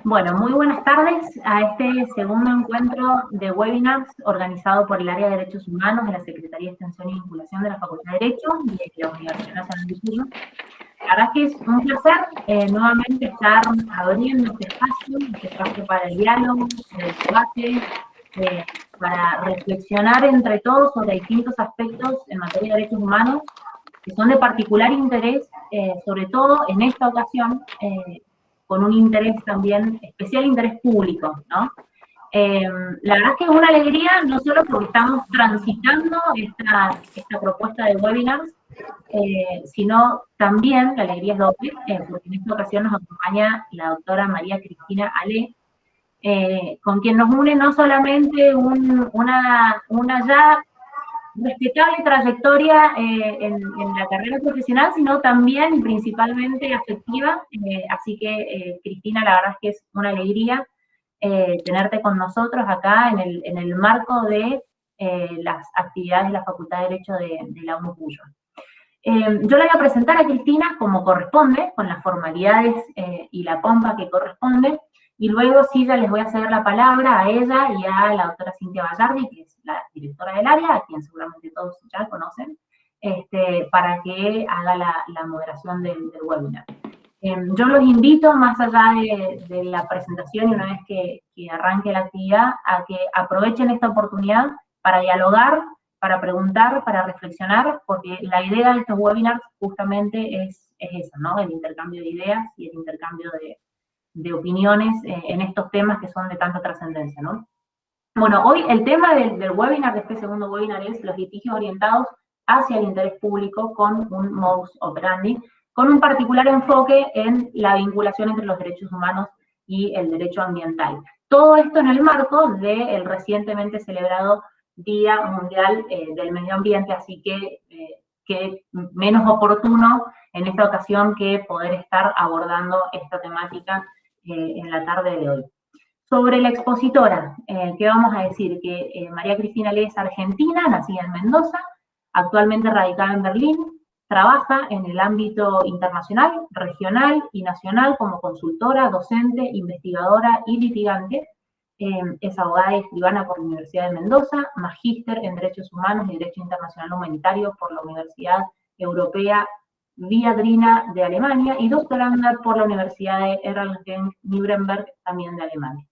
Bueno, muy buenas tardes a este segundo encuentro de webinars organizado por el Área de Derechos Humanos de la Secretaría de Extensión y Vinculación de la Facultad de Derecho y de la Universidad Nacional de Cuyo. La verdad es que es un placer nuevamente estar abriendo este espacio para el diálogo, para el debate, para reflexionar entre todos sobre distintos aspectos en materia de derechos humanos que son de particular interés, sobre todo en esta ocasión, con un interés también, especial interés público, ¿no? La verdad es que es una alegría, no solo porque estamos transitando esta propuesta de webinars, sino también, la alegría es doble, porque en esta ocasión nos acompaña la doctora María Cristina Ale, con quien nos une no solamente una ya respetable trayectoria en la carrera profesional, sino también y principalmente afectiva. Así que, Cristina, la verdad es que es una alegría tenerte con nosotros acá en el marco de las actividades de la Facultad de Derecho de la UNU Cuyo. Yo la voy a presentar a Cristina como corresponde, con las formalidades y la pompa que corresponde, y luego sí ya les voy a ceder la palabra a ella y a la doctora Cintia Vallardi, que es la directora del área, a quien seguramente todos ya conocen, para que haga la moderación del webinar. Yo los invito, más allá de la presentación y una vez que arranque la actividad, a que aprovechen esta oportunidad para dialogar, para preguntar, para reflexionar, porque la idea de estos webinars justamente es esa, ¿no? El intercambio de ideas y el intercambio de opiniones en estos temas que son de tanta trascendencia, ¿no? Bueno, hoy el tema del webinar, de este segundo webinar, es los litigios orientados hacia el interés público con un modus operandi, con un particular enfoque en la vinculación entre los derechos humanos y el derecho ambiental. Todo esto en el marco del recientemente celebrado Día Mundial del Medio Ambiente, así que menos oportuno en esta ocasión que poder estar abordando esta temática en la tarde de hoy. Sobre la expositora, ¿qué vamos a decir? Que María Cristina Le es argentina, nacida en Mendoza, actualmente radicada en Berlín, trabaja en el ámbito internacional, regional y nacional como consultora, docente, investigadora y litigante. Es abogada y escribana por la Universidad de Mendoza, magíster en Derechos Humanos y Derecho Internacional Humanitario por la Universidad Europea Viadrina de Alemania y doctoranda por la Universidad de Erlangen-Nuremberg, también de Alemania.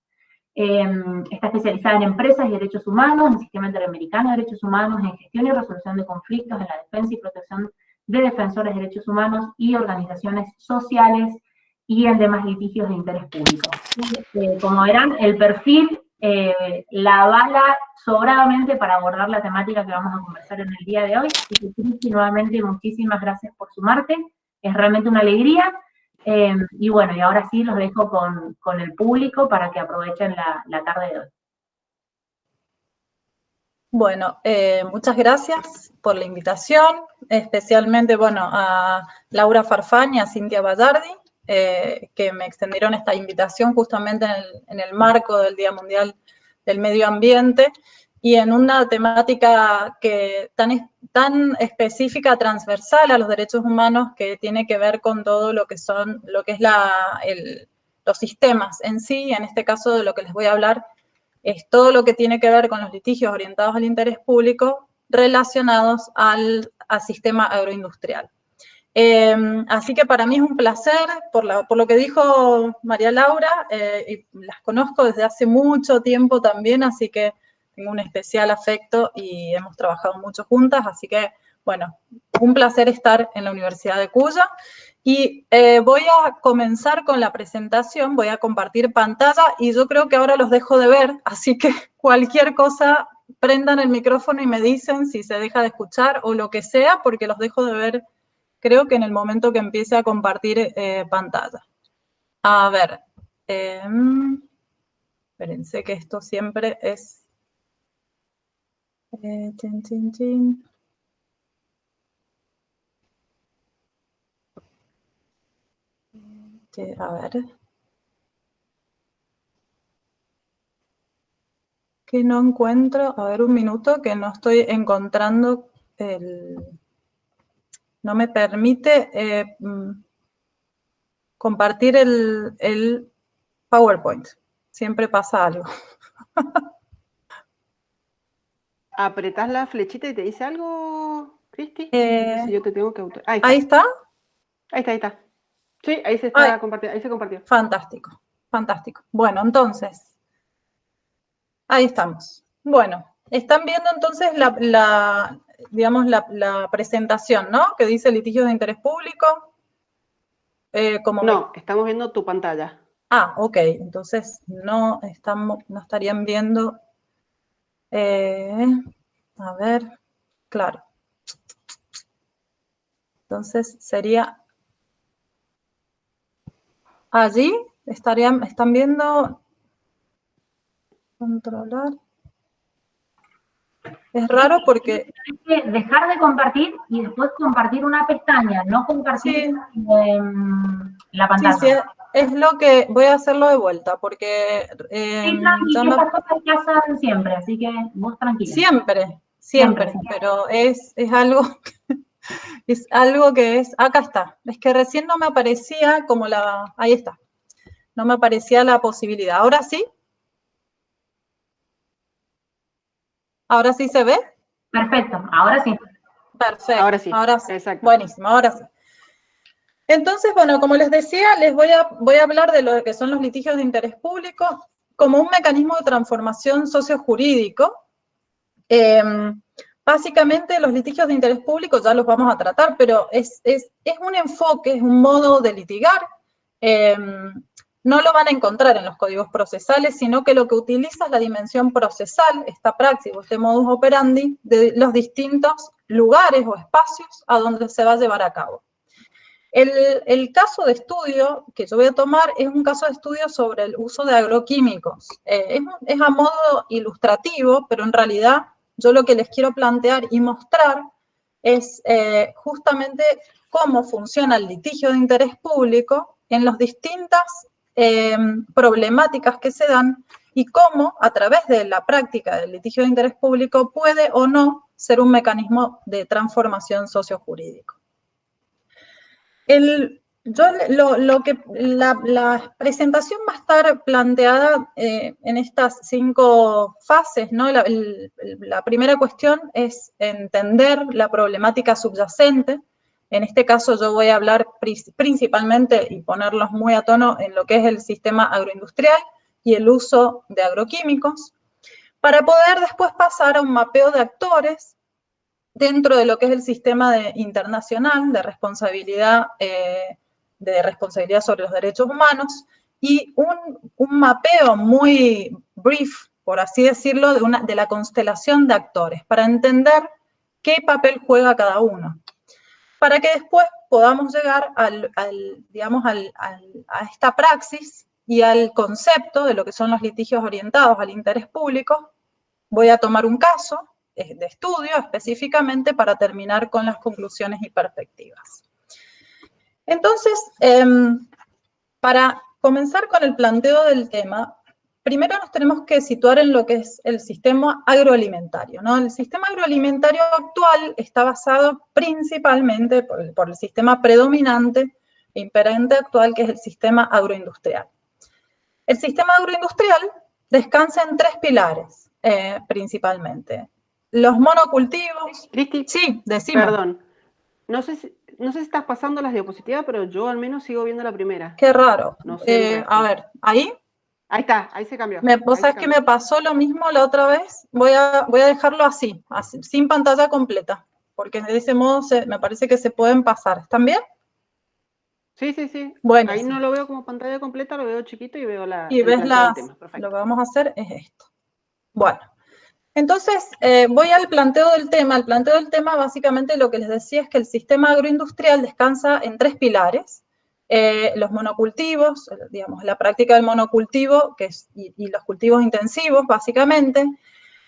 Está especializada en empresas y derechos humanos, en sistema interamericano de derechos humanos, en gestión y resolución de conflictos, en la defensa y protección de defensores de derechos humanos y organizaciones sociales y en demás litigios de interés público. Como verán, el perfil la avala sobradamente para abordar la temática que vamos a conversar en el día de hoy. Así que, Cristi, nuevamente, muchísimas gracias por sumarte. Es realmente una alegría. Y bueno, y ahora sí los dejo con el público para que aprovechen la tarde de hoy. Bueno, muchas gracias por la invitación, especialmente, bueno, a Laura Farfán y a Cintia Vallardi, que me extendieron esta invitación justamente en el marco del Día Mundial del Medio Ambiente y en una temática que tan específica, transversal a los derechos humanos, que tiene que ver con todo lo que es los sistemas en sí. En este caso, de lo que les voy a hablar es todo lo que tiene que ver con los litigios orientados al interés público relacionados al sistema agroindustrial. Así que para mí es un placer, por lo que dijo María Laura, y las conozco desde hace mucho tiempo también, así que tengo un especial afecto y hemos trabajado mucho juntas, así que, bueno, un placer estar en la Universidad de Cuyo. Y voy a comenzar con la presentación, voy a compartir pantalla y yo creo que ahora los dejo de ver, así que cualquier cosa, prendan el micrófono y me dicen si se deja de escuchar o lo que sea, porque los dejo de ver, creo que en el momento que empiece a compartir pantalla. A ver, espérense que esto siempre es... A ver. Que no encuentro, a ver un minuto, que no estoy encontrando no me permite, compartir el PowerPoint. Siempre pasa algo. ¿Apretás la flechita y te dice algo, Cristi? Entonces yo te tengo que Ahí está. Ahí está. Sí, ahí se está compartiendo, ahí se compartió. Fantástico, fantástico. Bueno, entonces, ahí estamos. Bueno, están viendo entonces digamos, la presentación, ¿no? Que dice litigios de interés público. No, estamos viendo tu pantalla. Ah, ok, entonces no estarían viendo. A ver, claro. Entonces sería allí, están viendo, controlar. Es raro porque... Tienes que dejar de compartir y después compartir una pestaña, no compartir la pantalla. Sí, es lo que voy a hacerlo de vuelta, porque... sí, estas cosas que hacen siempre, así que vos tranquila. Siempre, pero es algo... Es algo que es... Acá está. Es que recién no me aparecía como la... Ahí está. No me aparecía la posibilidad. ¿Ahora sí? ¿Ahora sí se ve? Perfecto, ahora sí. Perfecto. Ahora sí. Exacto. Buenísimo, ahora sí. Entonces, bueno, como les decía, les voy a hablar de lo que son los litigios de interés público como un mecanismo de transformación sociojurídico. Básicamente, los litigios de interés público ya los vamos a tratar, pero es un enfoque, es un modo de litigar. No lo van a encontrar en los códigos procesales, sino que lo que utiliza es la dimensión procesal, esta praxis o este modus operandi, de los distintos lugares o espacios a donde se va a llevar a cabo. El caso de estudio que yo voy a tomar es un caso de estudio sobre el uso de agroquímicos. Es a modo ilustrativo, pero en realidad yo lo que les quiero plantear y mostrar es justamente cómo funciona el litigio de interés público en las distintas problemáticas que se dan y cómo, a través de la práctica del litigio de interés público, puede o no ser un mecanismo de transformación sociojurídico. La presentación va a estar planteada en estas 5 fases, ¿no? La primera cuestión es entender la problemática subyacente. En este caso yo voy a hablar principalmente y ponerlos muy a tono en lo que es el sistema agroindustrial y el uso de agroquímicos, para poder después pasar a un mapeo de actores dentro de lo que es el sistema internacional de responsabilidad sobre los derechos humanos y un mapeo muy brief, por así decirlo, de la constelación de actores, para entender qué papel juega cada uno, para que después podamos llegar a esta praxis y al concepto de lo que son los litigios orientados al interés público. Voy a tomar un caso de estudio específicamente para terminar con las conclusiones y perspectivas. Entonces, para comenzar con el planteo del tema, primero nos tenemos que situar en lo que es el sistema agroalimentario, ¿no? El sistema agroalimentario actual está basado principalmente por el sistema predominante e imperante actual, que es el sistema agroindustrial. El sistema agroindustrial descansa en 3 pilares, principalmente. Los monocultivos. Cristi, sí, decime. Perdón. No sé si estás pasando las diapositivas, pero yo al menos sigo viendo la primera. Qué raro. No sé A ver, ¿ahí? Ahí está, ahí se cambió. ¿Vos sabés que me pasó lo mismo la otra vez? Voy a dejarlo así, sin pantalla completa, porque de ese modo me parece que se pueden pasar. ¿Están bien? Sí. Bueno, ahí no lo veo como pantalla completa, lo veo chiquito y veo y ves lo que vamos a hacer es esto. Bueno, entonces voy al planteo del tema. El planteo del tema, básicamente, lo que les decía es que el sistema agroindustrial descansa en 3 pilares. Los monocultivos, digamos, la práctica del monocultivo y los cultivos intensivos, básicamente.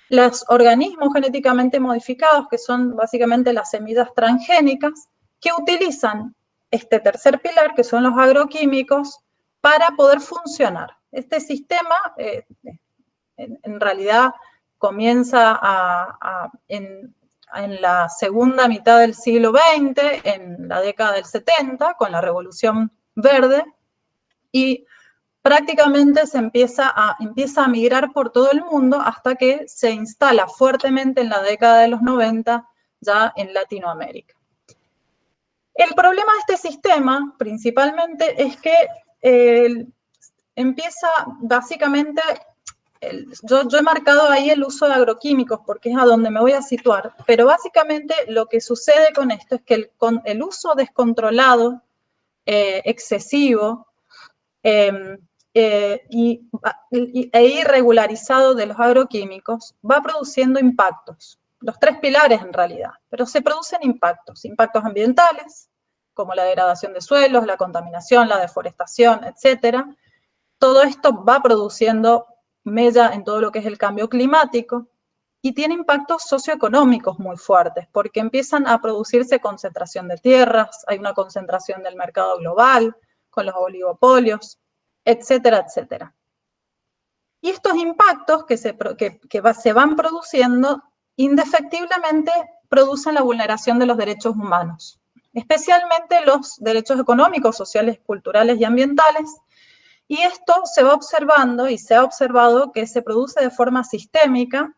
Los organismos genéticamente modificados, que son básicamente las semillas transgénicas, que utilizan este tercer pilar, que son los agroquímicos, para poder funcionar. Este sistema, en realidad, comienza en la segunda mitad del siglo XX, en la década del 70, con la Revolución Verde, y prácticamente se empieza a migrar por todo el mundo hasta que se instala fuertemente en la década de los 90 ya en Latinoamérica. El problema de este sistema, principalmente, es que empieza básicamente, yo he marcado ahí el uso de agroquímicos porque es a donde me voy a situar, pero básicamente lo que sucede con esto es que el uso descontrolado, excesivo, e irregularizado de los agroquímicos va produciendo impactos. Los tres pilares en realidad, pero se producen impactos ambientales, como la degradación de suelos, la contaminación, la deforestación, etcétera. Todo esto va produciendo mella en todo lo que es el cambio climático y tiene impactos socioeconómicos muy fuertes, porque empiezan a producirse concentración de tierras, hay una concentración del mercado global, con los oligopolios, etcétera, etcétera. Y estos impactos que se van produciendo, indefectiblemente producen la vulneración de los derechos humanos, especialmente los derechos económicos, sociales, culturales y ambientales. Y esto se va observando y se ha observado que se produce de forma sistémica,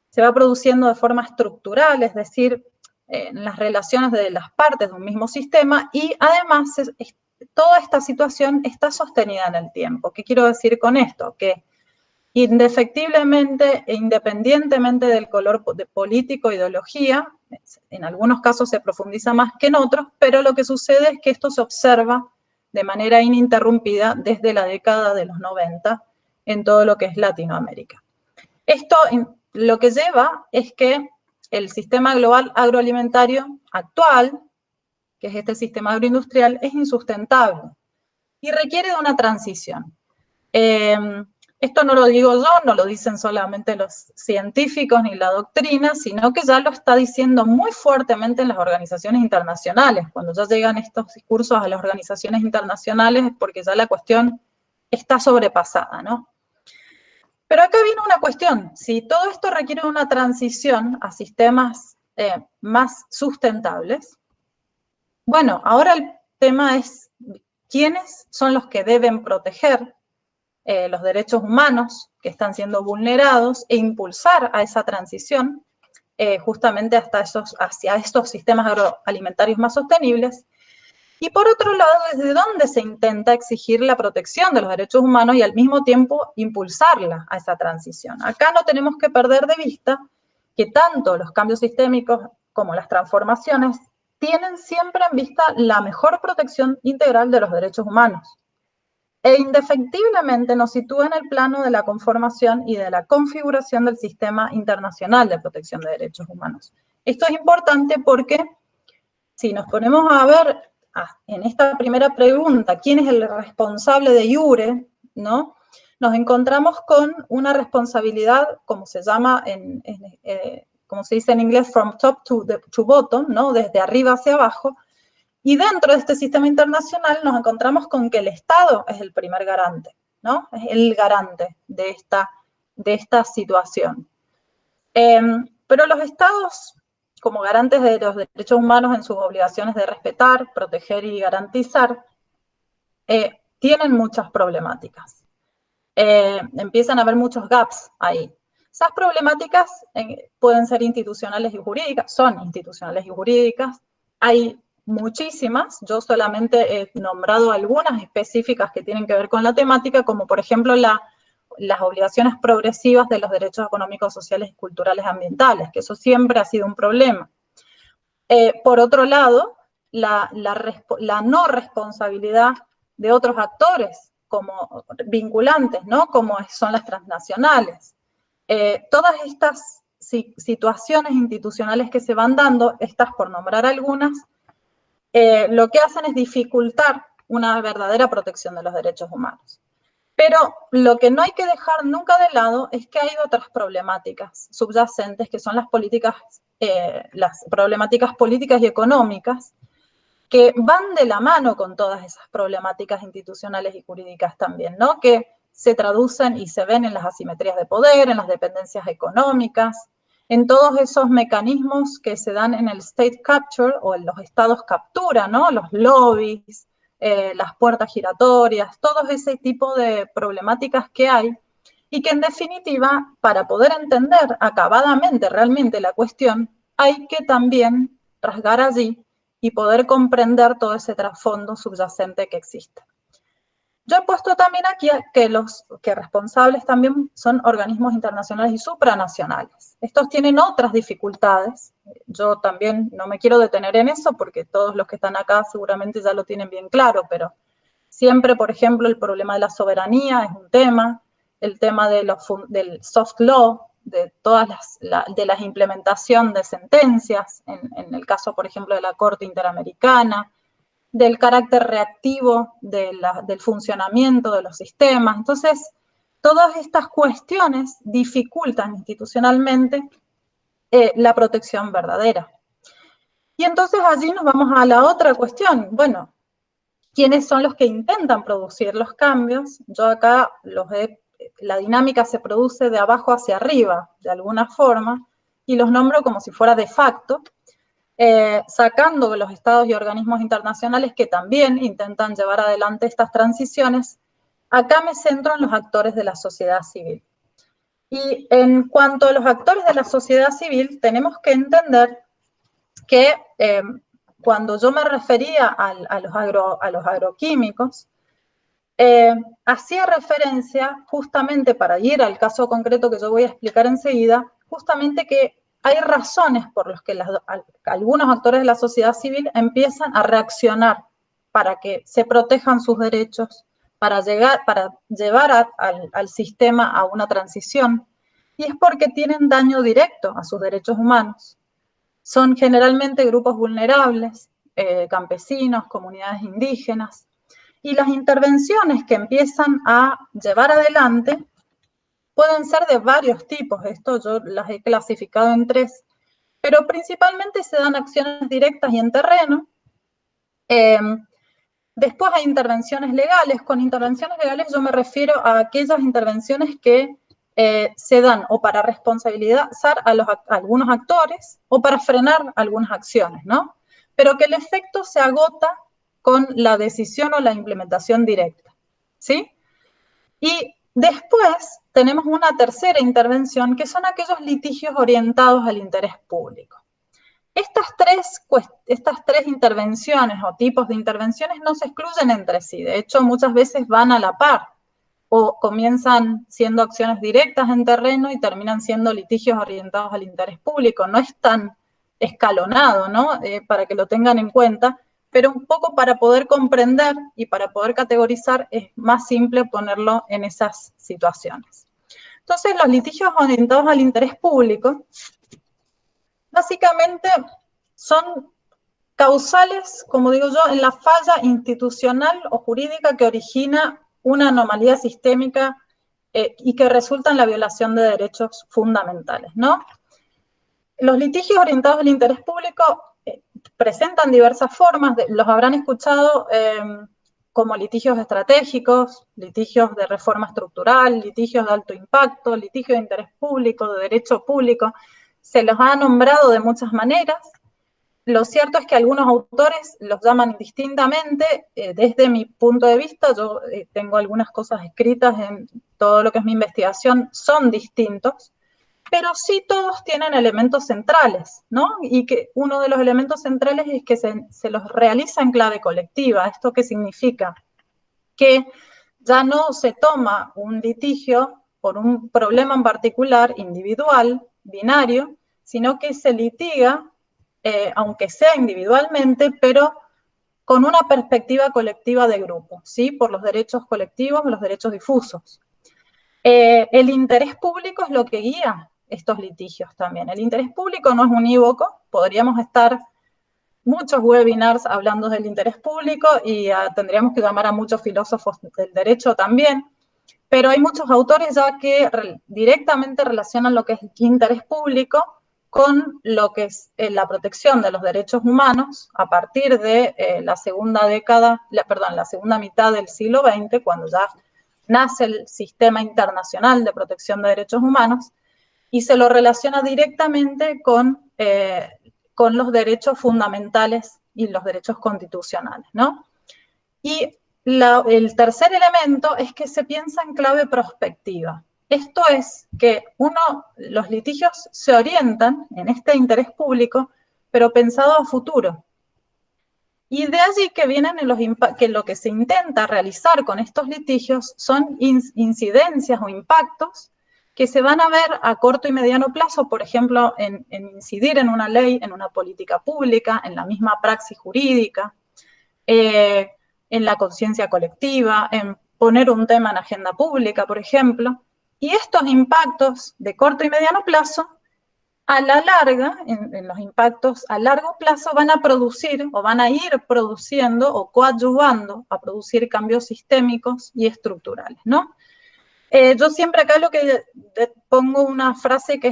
se va produciendo de forma estructural, es decir, en las relaciones de las partes de un mismo sistema, y además toda esta situación está sostenida en el tiempo. ¿Qué quiero decir con esto? Que indefectiblemente e independientemente del color político o ideología, en algunos casos se profundiza más que en otros, pero lo que sucede es que esto se observa de manera ininterrumpida desde la década de los 90 en todo lo que es Latinoamérica. Esto lo que lleva es que el sistema global agroalimentario actual, que es este sistema agroindustrial, es insustentable y requiere de una transición. Esto no lo digo yo, no lo dicen solamente los científicos ni la doctrina, sino que ya lo está diciendo muy fuertemente en las organizaciones internacionales. Cuando ya llegan estos discursos a las organizaciones internacionales es porque ya la cuestión está sobrepasada, ¿no? Pero acá viene una cuestión. Si todo esto requiere una transición a sistemas más sustentables, bueno, ahora el tema es quiénes son los que deben proteger los derechos humanos que están siendo vulnerados e impulsar a esa transición justamente hacia estos sistemas agroalimentarios más sostenibles. Y por otro lado, ¿desde dónde se intenta exigir la protección de los derechos humanos y al mismo tiempo impulsarla a esa transición? Acá no tenemos que perder de vista que tanto los cambios sistémicos como las transformaciones tienen siempre en vista la mejor protección integral de los derechos humanos. E indefectiblemente nos sitúa en el plano de la conformación y de la configuración del sistema internacional de protección de derechos humanos. Esto es importante porque si nos ponemos a ver en esta primera pregunta, ¿quién es el responsable de iure? ¿No? Nos encontramos con una responsabilidad, como se llama, como se dice en inglés, from top to bottom, ¿no? Desde arriba hacia abajo. Y dentro de este sistema internacional nos encontramos con que el Estado es el primer garante, ¿no? Es el garante de esta situación. Pero los Estados, como garantes de los derechos humanos en sus obligaciones de respetar, proteger y garantizar, tienen muchas problemáticas. Empiezan a haber muchos gaps ahí. Esas problemáticas pueden ser institucionales y jurídicas, son institucionales y jurídicas. Hay muchísimas, yo solamente he nombrado algunas específicas que tienen que ver con la temática, como por ejemplo las obligaciones progresivas de los derechos económicos, sociales y culturales ambientales, que eso siempre ha sido un problema. Por otro lado, la no responsabilidad de otros actores como vinculantes, ¿no? Como son las transnacionales. Todas estas situaciones institucionales que se van dando, estas por nombrar algunas, lo que hacen es dificultar una verdadera protección de los derechos humanos. Pero lo que no hay que dejar nunca de lado es que hay otras problemáticas subyacentes, que son las problemáticas políticas y económicas, que van de la mano con todas esas problemáticas institucionales y jurídicas también, ¿no? Que se traducen y se ven en las asimetrías de poder, en las dependencias económicas, en todos esos mecanismos que se dan en el state capture o en los estados captura, ¿no? Los lobbies, las puertas giratorias, todo ese tipo de problemáticas que hay, y que en definitiva, para poder entender acabadamente realmente la cuestión, hay que también rasgar allí y poder comprender todo ese trasfondo subyacente que existe. Yo he puesto también aquí que responsables también son organismos internacionales y supranacionales. Estos tienen otras dificultades. Yo también no me quiero detener en eso porque todos los que están acá seguramente ya lo tienen bien claro, pero siempre, por ejemplo, el problema de la soberanía es un tema, el tema del soft law, de todas la implementación de sentencias, en el caso, por ejemplo, de la Corte Interamericana, del carácter reactivo del funcionamiento de los sistemas. Entonces, todas estas cuestiones dificultan institucionalmente la protección verdadera. Y entonces allí nos vamos a la otra cuestión. Bueno, ¿quiénes son los que intentan producir los cambios? Yo acá la dinámica se produce de abajo hacia arriba, de alguna forma, y los nombro como si fuera de facto, sacando los estados y organismos internacionales que también intentan llevar adelante estas transiciones. Acá me centro en los actores de la sociedad civil. Y en cuanto a los actores de la sociedad civil, tenemos que entender que cuando yo me refería a los agroquímicos, hacía referencia justamente, para ir al caso concreto que yo voy a explicar enseguida, justamente que hay razones por las que algunos actores de la sociedad civil empiezan a reaccionar para que se protejan sus derechos, para llevar al sistema a una transición, y es porque tienen daño directo a sus derechos humanos. Son generalmente grupos vulnerables, campesinos, comunidades indígenas, y las intervenciones que empiezan a llevar adelante pueden ser de varios tipos. Esto yo las he clasificado en 3, pero principalmente se dan acciones directas y en terreno. Después hay intervenciones legales. Con intervenciones legales yo me refiero a aquellas intervenciones que se dan o para responsabilizar a algunos actores o para frenar algunas acciones, ¿no? Pero que el efecto se agota con la decisión o la implementación directa, ¿sí? Y después tenemos una tercera intervención, que son aquellos litigios orientados al interés público. Estas tres intervenciones o tipos de intervenciones no se excluyen entre sí, de hecho muchas veces van a la par, o comienzan siendo acciones directas en terreno y terminan siendo litigios orientados al interés público. No es tan escalonado, ¿no? Para que lo tengan en cuenta, pero un poco para poder comprender y para poder categorizar es más simple ponerlo en esas situaciones. Entonces, los litigios orientados al interés público básicamente son causales, como digo yo, en la falla institucional o jurídica que origina una anomalía sistémica y que resulta en la violación de derechos fundamentales, ¿no? Los litigios orientados al interés público presentan diversas formas, los habrán escuchado como litigios estratégicos, litigios de reforma estructural, litigios de alto impacto, litigios de interés público, de derecho público. Se los ha nombrado de muchas maneras. Lo cierto es que algunos autores los llaman distintamente. Desde mi punto de vista, yo tengo algunas cosas escritas en todo lo que es mi investigación, son distintos, pero sí todos tienen elementos centrales, ¿no? Y que uno de los elementos centrales es que se los realiza en clave colectiva. ¿Esto qué significa? Que ya no se toma un litigio por un problema en particular, individual, binario, sino que se litiga, aunque sea individualmente, pero con una perspectiva colectiva de grupo, ¿sí? Por los derechos colectivos, los derechos difusos. El interés público es lo que guía estos litigios también. El interés público no es unívoco, podríamos estar muchos webinars hablando del interés público y tendríamos que llamar a muchos filósofos del derecho también, pero hay muchos autores ya que directamente relacionan lo que es interés público con lo que es la protección de los derechos humanos a partir de la segunda mitad del siglo XX, cuando ya nace el sistema internacional de protección de derechos humanos, y se lo relaciona directamente con los derechos fundamentales y los derechos constitucionales, ¿no? Y el tercer elemento es que se piensa en clave prospectiva. Esto es que los litigios se orientan en este interés público, pero pensado a futuro. Y de allí que vienen que lo que se intenta realizar con estos litigios son incidencias o impactos que se van a ver a corto y mediano plazo, por ejemplo, en incidir en una ley, en una política pública, en la misma praxis jurídica, en la conciencia colectiva, en poner un tema en agenda pública, por ejemplo. Y estos impactos de corto y mediano plazo, a la larga, en los impactos a largo plazo, van a producir o van a ir produciendo o coadyuvando a producir cambios sistémicos y estructurales, ¿no? Yo siempre acá lo que pongo una frase que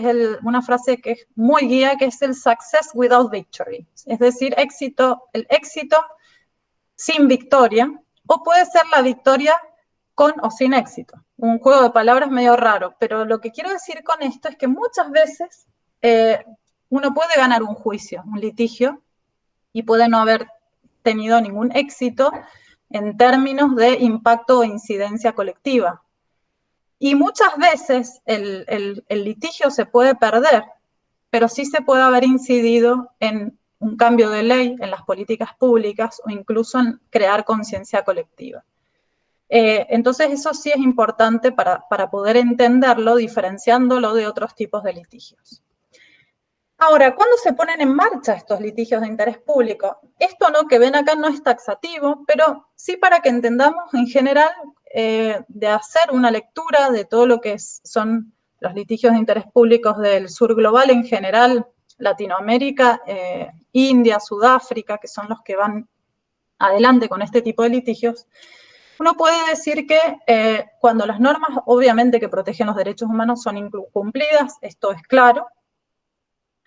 es muy guía, que es el success without victory, es decir, el éxito sin victoria, o puede ser la victoria con o sin éxito. Un juego de palabras medio raro, pero lo que quiero decir con esto es que muchas veces uno puede ganar un juicio, un litigio, y puede no haber tenido ningún éxito en términos de impacto o incidencia colectiva. Y muchas veces el litigio se puede perder, pero sí se puede haber incidido en un cambio de ley, en las políticas públicas o incluso en crear conciencia colectiva. Entonces eso sí es importante para poder entenderlo, diferenciándolo de otros tipos de litigios. Ahora, ¿cuándo se ponen en marcha estos litigios de interés público? Esto que ven acá no es taxativo, pero sí para que entendamos en general de hacer una lectura de todo lo que son los litigios de interés público del sur global en general, Latinoamérica, India, Sudáfrica, que son los que van adelante con este tipo de litigios. Uno puede decir que cuando las normas, obviamente, que protegen los derechos humanos son incumplidas, esto es claro,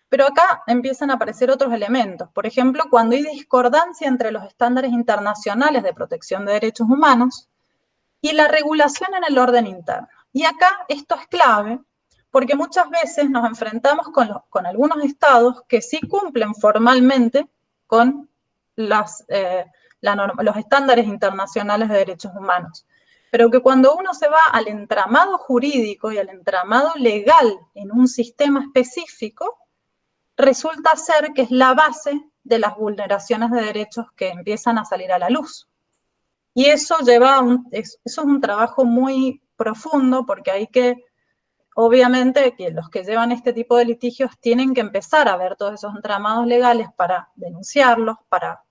pero acá empiezan a aparecer otros elementos. Por ejemplo, cuando hay discordancia entre los estándares internacionales de protección de derechos humanos y la regulación en el orden interno. Y acá esto es clave, porque muchas veces nos enfrentamos con algunos estados que sí cumplen formalmente con los estándares internacionales de derechos humanos, pero que cuando uno se va al entramado jurídico y al entramado legal en un sistema específico, resulta ser que es la base de las vulneraciones de derechos que empiezan a salir a la luz. Y eso eso es un trabajo muy profundo, porque hay que, obviamente, que los que llevan este tipo de litigios tienen que empezar a ver todos esos entramados legales para denunciarlos, para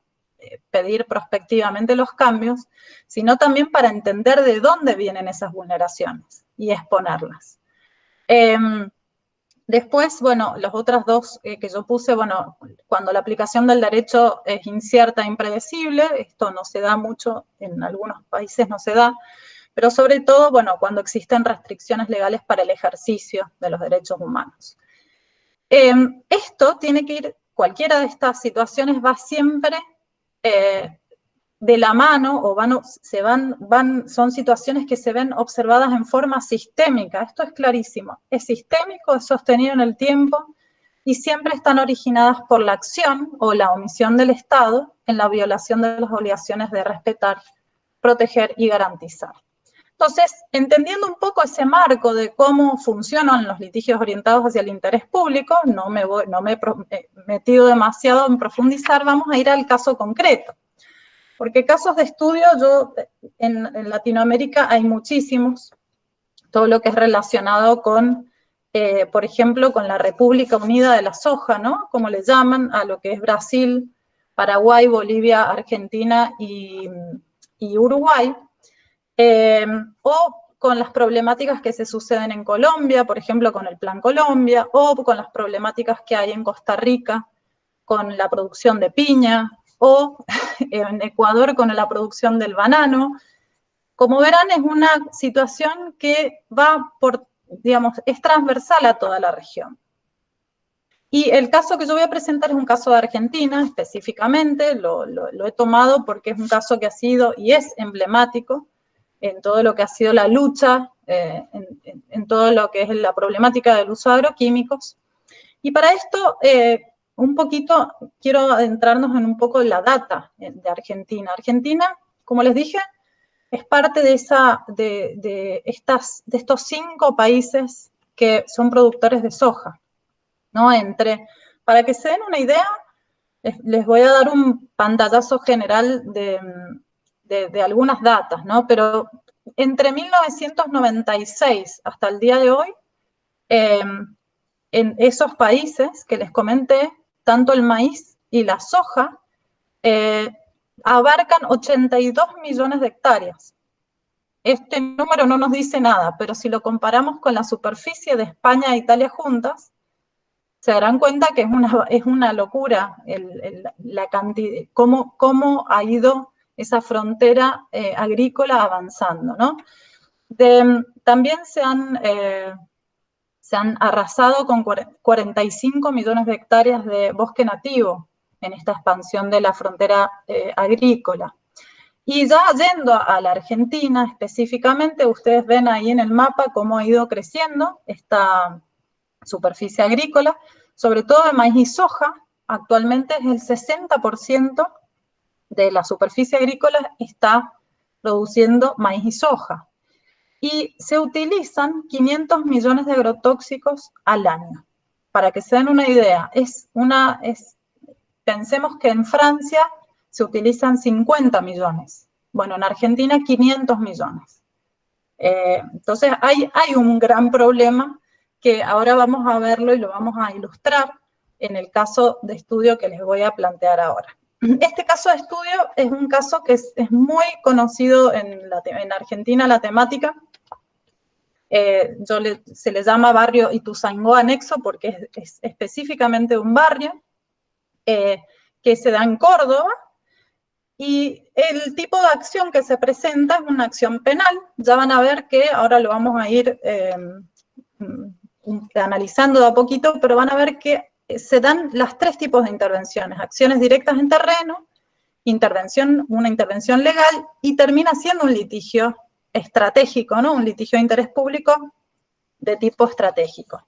pedir prospectivamente los cambios, sino también para entender de dónde vienen esas vulneraciones y exponerlas. Después, bueno, las otras dos que yo puse, bueno, cuando la aplicación del derecho es incierta e impredecible, esto no se da mucho, en algunos países no se da, pero sobre todo, bueno, cuando existen restricciones legales para el ejercicio de los derechos humanos. Esto tiene que ir, cualquiera de estas situaciones va siempre de la mano, o son situaciones que se ven observadas en forma sistémica. Esto es clarísimo. Es sistémico, es sostenido en el tiempo y siempre están originadas por la acción o la omisión del Estado en la violación de las obligaciones de respetar, proteger y garantizar. Entonces, entendiendo un poco ese marco de cómo funcionan los litigios orientados hacia el interés público, no me he metido demasiado en profundizar, vamos a ir al caso concreto. Porque casos de estudio, en Latinoamérica hay muchísimos, todo lo que es relacionado con, por ejemplo, con la República Unida de la Soja, ¿no? Como le llaman a lo que es Brasil, Paraguay, Bolivia, Argentina y Uruguay, o con las problemáticas que se suceden en Colombia, por ejemplo, con el Plan Colombia, o con las problemáticas que hay en Costa Rica con la producción de piña, o en Ecuador con la producción del banano. Como verán, es una situación que va es transversal a toda la región. Y el caso que yo voy a presentar es un caso de Argentina, específicamente, lo he tomado porque es un caso que ha sido y es emblemático en todo lo que ha sido la lucha, en todo lo que es la problemática del uso de agroquímicos. Y para esto, un poquito, quiero adentrarnos en un poco la data de Argentina. Argentina, como les dije, es parte de estos 5 países que son productores de soja, ¿no? Para que se den una idea, les voy a dar un pantallazo general de algunas datas, ¿no? Pero entre 1996 hasta el día de hoy, en esos países que les comenté, tanto el maíz y la soja abarcan 82 millones de hectáreas. Este número no nos dice nada, pero si lo comparamos con la superficie de España e Italia juntas, se darán cuenta que es una locura la cantidad, cómo ha ido esa frontera agrícola avanzando, ¿no? También se han arrasado con 45 millones de hectáreas de bosque nativo en esta expansión de la frontera agrícola. Y ya yendo a la Argentina específicamente, ustedes ven ahí en el mapa cómo ha ido creciendo esta superficie agrícola, sobre todo de maíz y soja. Actualmente es el 60% de la superficie agrícola está produciendo maíz y soja. Y se utilizan 500 millones de agrotóxicos al año. Para que se den una idea, pensemos que en Francia se utilizan 50 millones. Bueno, en Argentina 500 millones. Entonces hay un gran problema que ahora vamos a verlo y lo vamos a ilustrar en el caso de estudio que les voy a plantear ahora. Este caso de estudio es un caso que es muy conocido en Argentina, la temática. Se le llama barrio Ituzaingó anexo porque es específicamente un barrio que se da en Córdoba, y el tipo de acción que se presenta es una acción penal. Ya van a ver que ahora lo vamos a ir analizando de a poquito, pero van a ver que se dan las 3 tipos de intervenciones: acciones directas en terreno, una intervención legal, y termina siendo un litigio estratégico, ¿no? Un litigio de interés público de tipo estratégico.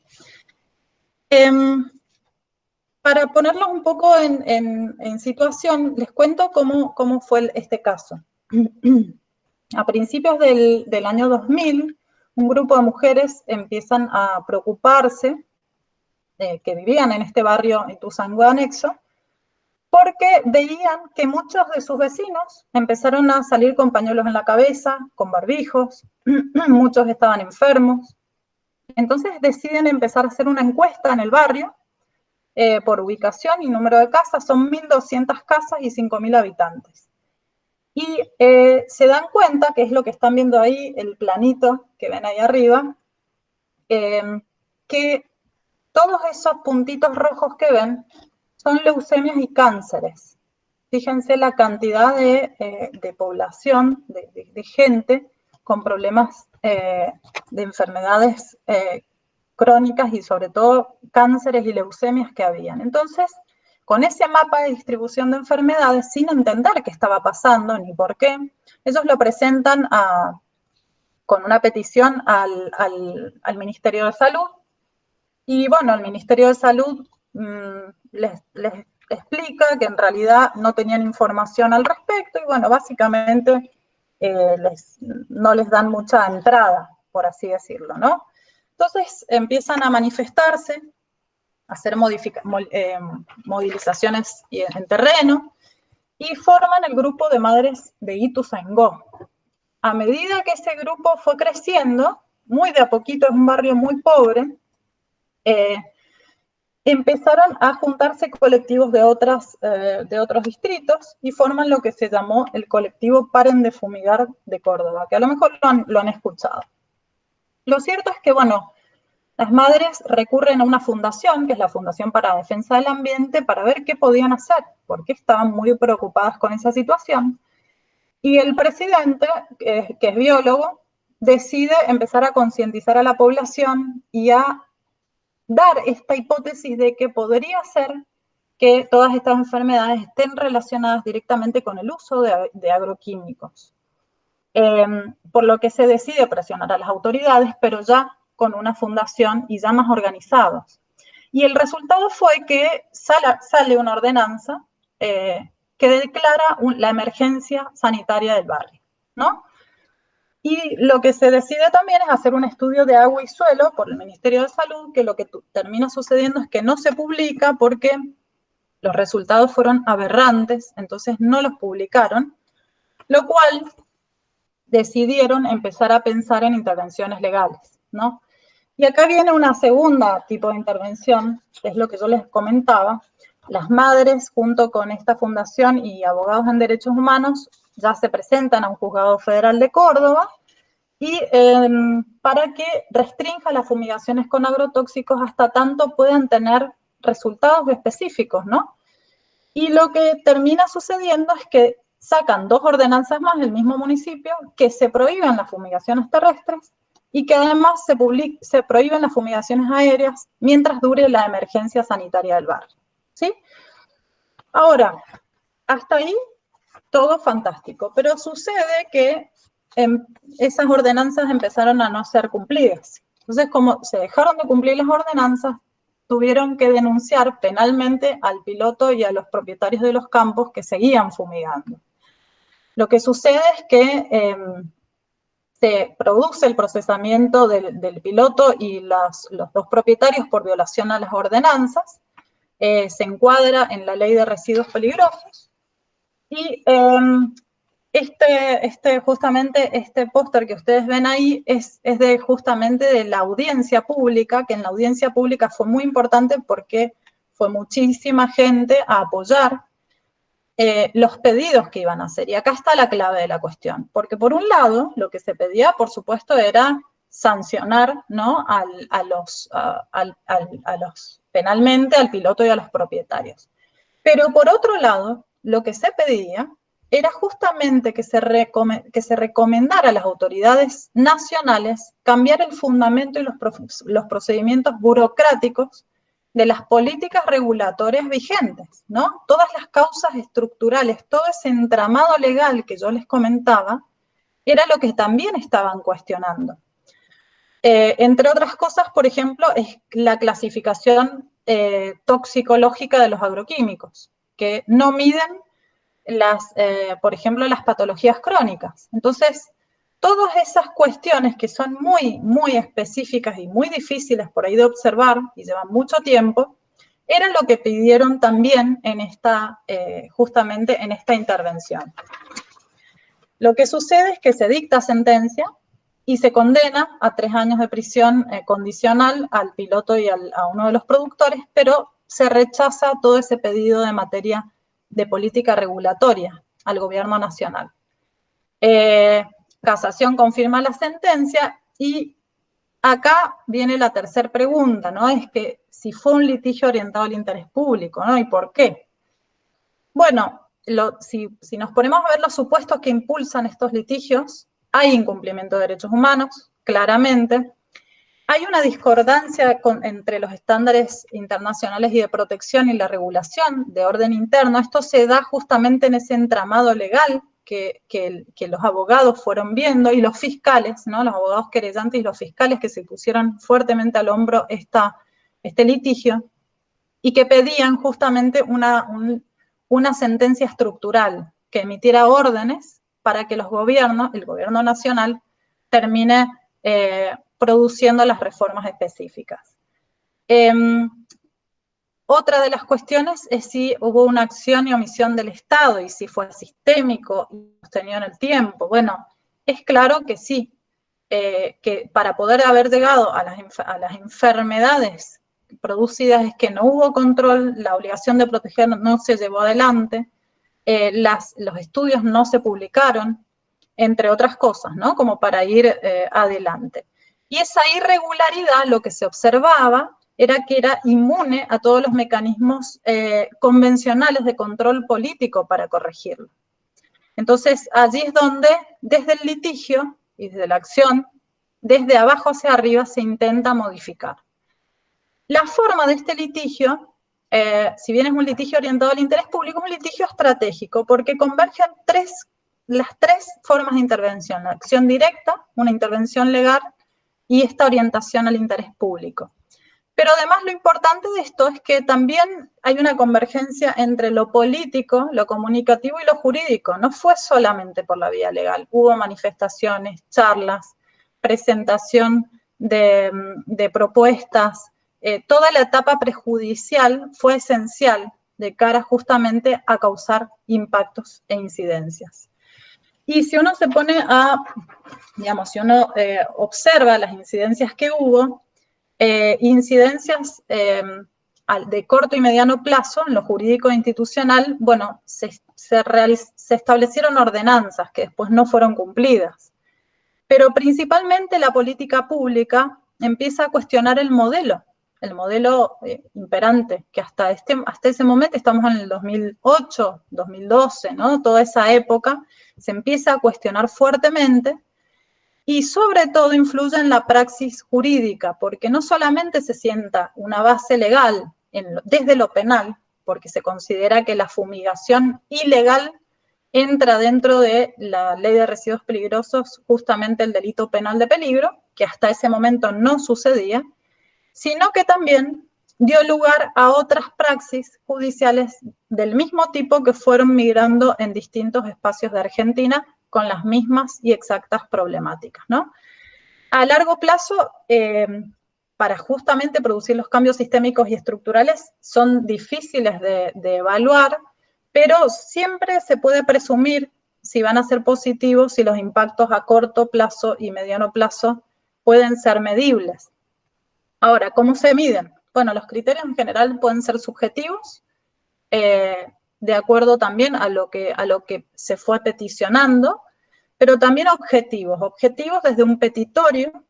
Para ponerlos un poco en situación, les cuento cómo fue este caso. A principios del año 2000, un grupo de mujeres empiezan a preocuparse, que vivían en este barrio Ituzaingó anexo, porque veían que muchos de sus vecinos empezaron a salir con pañuelos en la cabeza, con barbijos, muchos estaban enfermos. Entonces deciden empezar a hacer una encuesta en el barrio, por ubicación y número de casas. Son 1.200 casas y 5.000 habitantes. Y se dan cuenta, que es lo que están viendo ahí, el planito que ven ahí arriba, que todos esos puntitos rojos que ven son leucemias y cánceres. Fíjense la cantidad de población, de gente con problemas de enfermedades crónicas y sobre todo cánceres y leucemias que habían. Entonces, con ese mapa de distribución de enfermedades, sin entender qué estaba pasando ni por qué, ellos lo presentan con una petición al Ministerio de Salud. Y bueno, el Ministerio de Salud les explica que en realidad no tenían información al respecto y bueno, básicamente no les dan mucha entrada, por así decirlo, ¿no? Entonces empiezan a manifestarse, a hacer movilizaciones en terreno y forman el grupo de madres de Ituzaingó. A medida que ese grupo fue creciendo, muy de a poquito, es un barrio muy pobre, empezaron a juntarse colectivos de otros distritos y forman lo que se llamó el colectivo Paren de Fumigar de Córdoba, que a lo mejor lo han escuchado. Lo cierto es que, bueno, las madres recurren a una fundación, que es la Fundación para la Defensa del Ambiente, para ver qué podían hacer, porque estaban muy preocupadas con esa situación. Y el presidente, que es biólogo, decide empezar a concientizar a la población y a dar esta hipótesis de que podría ser que todas estas enfermedades estén relacionadas directamente con el uso de agroquímicos. Por lo que se decide presionar a las autoridades, pero ya con una fundación y ya más organizados. Y el resultado fue que sale una ordenanza que que declara la emergencia sanitaria del barrio, ¿no? Y lo que se decide también es hacer un estudio de agua y suelo por el Ministerio de Salud, que lo que termina sucediendo es que no se publica porque los resultados fueron aberrantes, entonces no los publicaron, lo cual decidieron empezar a pensar en intervenciones legales, ¿no? Y acá viene una segunda tipo de intervención, que es lo que yo les comentaba. Las madres, junto con esta fundación y abogados en derechos humanos, ya se presentan a un juzgado federal de Córdoba y para que restrinja las fumigaciones con agrotóxicos hasta tanto puedan tener resultados específicos, ¿no? Y lo que termina sucediendo es que sacan 2 ordenanzas más del mismo municipio que se prohíben las fumigaciones terrestres y que además se prohíben las fumigaciones aéreas mientras dure la emergencia sanitaria del barrio, ¿sí? Ahora, hasta ahí todo fantástico, pero sucede que esas ordenanzas empezaron a no ser cumplidas. Entonces, como se dejaron de cumplir las ordenanzas, tuvieron que denunciar penalmente al piloto y a los propietarios de los campos que seguían fumigando. Lo que sucede es que se produce el procesamiento del piloto y los 2 propietarios por violación a las ordenanzas, se encuadra en la ley de residuos peligrosos, y justamente este póster que ustedes ven ahí es justamente de la audiencia pública, que en la audiencia pública fue muy importante porque fue muchísima gente a apoyar los pedidos que iban a hacer. Y acá está la clave de la cuestión, porque por un lado lo que se pedía, por supuesto, era sancionar, ¿no?, penalmente al piloto y a los propietarios. Pero por otro lado, lo que se pedía era justamente que se recomendara a las autoridades nacionales cambiar el fundamento y los procedimientos burocráticos de las políticas regulatorias vigentes, ¿no? Todas las causas estructurales, todo ese entramado legal que yo les comentaba, era lo que también estaban cuestionando. Entre otras cosas, por ejemplo, es la clasificación toxicológica de los agroquímicos, que no miden por ejemplo, las patologías crónicas. Entonces, todas esas cuestiones que son muy, muy específicas y muy difíciles por ahí de observar y llevan mucho tiempo, era lo que pidieron también en justamente en esta intervención. Lo que sucede es que se dicta sentencia y se condena a 3 años de prisión condicional al piloto y a uno de los productores, pero se rechaza todo ese pedido de materia de política regulatoria al gobierno nacional. Casación confirma la sentencia y acá viene la tercera pregunta, ¿no? Es que si fue un litigio orientado al interés público, ¿no? ¿Y por qué? Bueno, si nos ponemos a ver los supuestos que impulsan estos litigios, hay incumplimiento de derechos humanos, claramente. Hay una discordancia entre los estándares internacionales y de protección y la regulación de orden interno. Esto se da justamente en ese entramado legal que los abogados fueron viendo y los fiscales, ¿no? Los abogados querellantes y los fiscales que se pusieron fuertemente al hombro este litigio y que pedían justamente una sentencia estructural que emitiera órdenes para que el gobierno nacional, termine produciendo las reformas específicas. Otra de las cuestiones es si hubo una acción y omisión del Estado y si fue sistémico y sostenido en el tiempo. Bueno, es claro que sí, que para poder haber llegado a las enfermedades producidas es que no hubo control, la obligación de proteger no se llevó adelante, los estudios no se publicaron, entre otras cosas, ¿no? Como para ir adelante. Y esa irregularidad, lo que se observaba era que era inmune a todos los mecanismos convencionales de control político para corregirlo. Entonces, allí es donde, desde el litigio y desde la acción, desde abajo hacia arriba se intenta modificar. La forma de este litigio, si bien es un litigio orientado al interés público, es un litigio estratégico, porque convergen las tres formas de intervención: la acción directa, una intervención legal y esta orientación al interés público. Pero además lo importante de esto es que también hay una convergencia entre lo político, lo comunicativo y lo jurídico. No fue solamente por la vía legal. Hubo manifestaciones, charlas, presentación de propuestas. Toda la etapa prejudicial fue esencial de cara justamente a causar impactos e incidencias. Y si uno se pone a, digamos, si uno observa las incidencias que hubo, incidencias de corto y mediano plazo en lo jurídico e institucional, bueno, se establecieron ordenanzas que después no fueron cumplidas. Pero principalmente la política pública empieza a cuestionar el modelo imperante, que hasta ese momento, estamos en el 2008, 2012, ¿no? Toda esa época se empieza a cuestionar fuertemente y sobre todo influye en la praxis jurídica, porque no solamente se sienta una base legal desde lo penal, porque se considera que la fumigación ilegal entra dentro de la ley de residuos peligrosos, justamente el delito penal de peligro, que hasta ese momento no sucedía, sino que también dio lugar a otras praxis judiciales del mismo tipo que fueron migrando en distintos espacios de Argentina con las mismas y exactas problemáticas, ¿no? A largo plazo, para justamente producir los cambios sistémicos y estructurales, son difíciles de evaluar, pero siempre se puede presumir si van a ser positivos, si los impactos a corto plazo y mediano plazo pueden ser medibles. Ahora, ¿cómo se miden? Bueno, los criterios en general pueden ser subjetivos, de acuerdo también a lo que se fue peticionando, pero también objetivos desde un petitorio,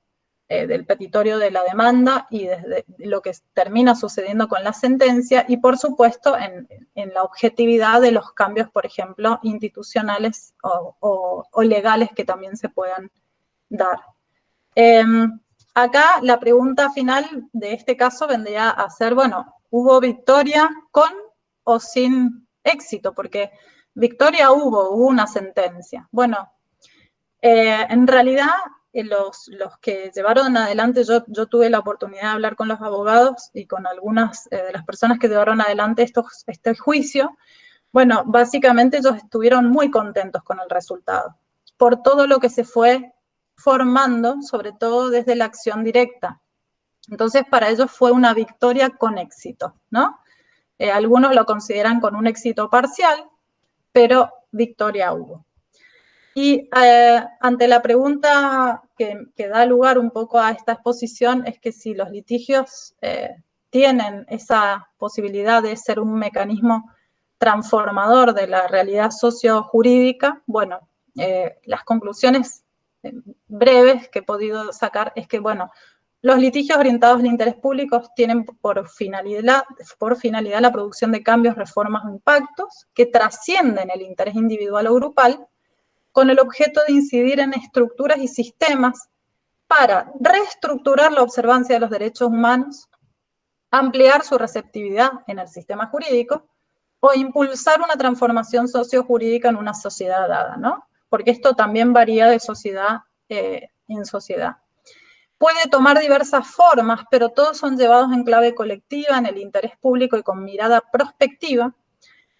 del petitorio de la demanda y desde lo que termina sucediendo con la sentencia, y por supuesto en la objetividad de los cambios, por ejemplo, institucionales o legales que también se puedan dar. Acá la pregunta final de este caso vendría a ser, bueno, ¿hubo victoria con o sin éxito? Porque victoria hubo una sentencia. Bueno, en realidad los que llevaron adelante, yo tuve la oportunidad de hablar con los abogados y con algunas de las personas que llevaron adelante este juicio. Bueno, básicamente ellos estuvieron muy contentos con el resultado, por todo lo que se fue formando, sobre todo desde la acción directa. Entonces, para ellos fue una victoria con éxito, ¿no? Algunos lo consideran con un éxito parcial, pero victoria hubo. Y ante la pregunta que da lugar un poco a esta exposición, es que si los litigios tienen esa posibilidad de ser un mecanismo transformador de la realidad sociojurídica, bueno, las conclusiones breves que he podido sacar es que, bueno, los litigios orientados al interés público tienen por finalidad la producción de cambios, reformas o impactos que trascienden el interés individual o grupal, con el objeto de incidir en estructuras y sistemas para reestructurar la observancia de los derechos humanos, ampliar su receptividad en el sistema jurídico o impulsar una transformación sociojurídica en una sociedad dada, ¿no? Porque esto también varía de sociedad en sociedad. Puede tomar diversas formas, pero todos son llevados en clave colectiva, en el interés público y con mirada prospectiva,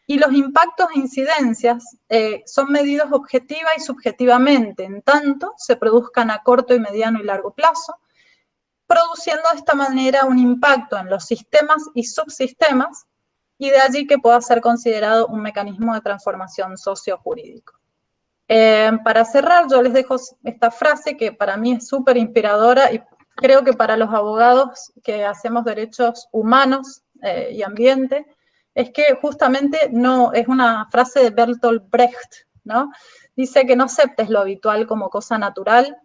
y los impactos e incidencias son medidos objetiva y subjetivamente, en tanto se produzcan a corto y mediano y largo plazo, produciendo de esta manera un impacto en los sistemas y subsistemas, y de allí que pueda ser considerado un mecanismo de transformación sociojurídico. Para cerrar, yo les dejo esta frase que para mí es súper inspiradora y creo que para los abogados que hacemos derechos humanos y ambiente, es que justamente no es una frase de Bertolt Brecht, ¿no? Dice que no aceptes lo habitual como cosa natural,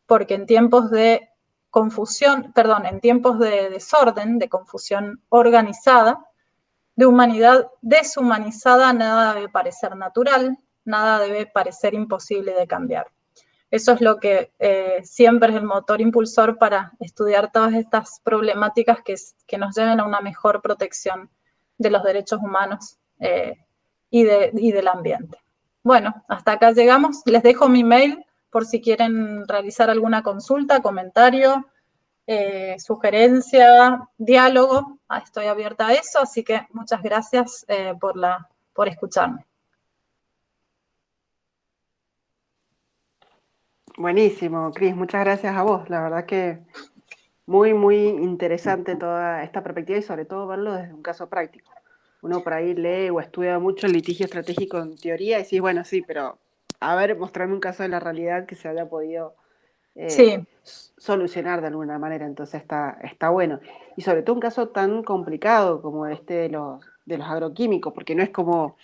porque en tiempos de en tiempos de desorden, de confusión organizada, de humanidad deshumanizada, nada debe parecer natural, nada debe parecer imposible de cambiar. Eso es lo que siempre es el motor impulsor para estudiar todas estas problemáticas que nos lleven a una mejor protección de los derechos humanos y del ambiente. Bueno, hasta acá llegamos. Les dejo mi mail por si quieren realizar alguna consulta, comentario sugerencia, diálogo, estoy abierta a eso, así que muchas gracias por escucharme. Buenísimo, Cris, muchas gracias a vos. La verdad que muy, muy interesante toda esta perspectiva y sobre todo verlo desde un caso práctico. Uno por ahí lee o estudia mucho el litigio estratégico en teoría y sí, bueno, sí, pero a ver, mostrarme un caso de la realidad que se haya podido Sí. solucionar de alguna manera, entonces está bueno. Y sobre todo un caso tan complicado como este de los agroquímicos, porque no es como,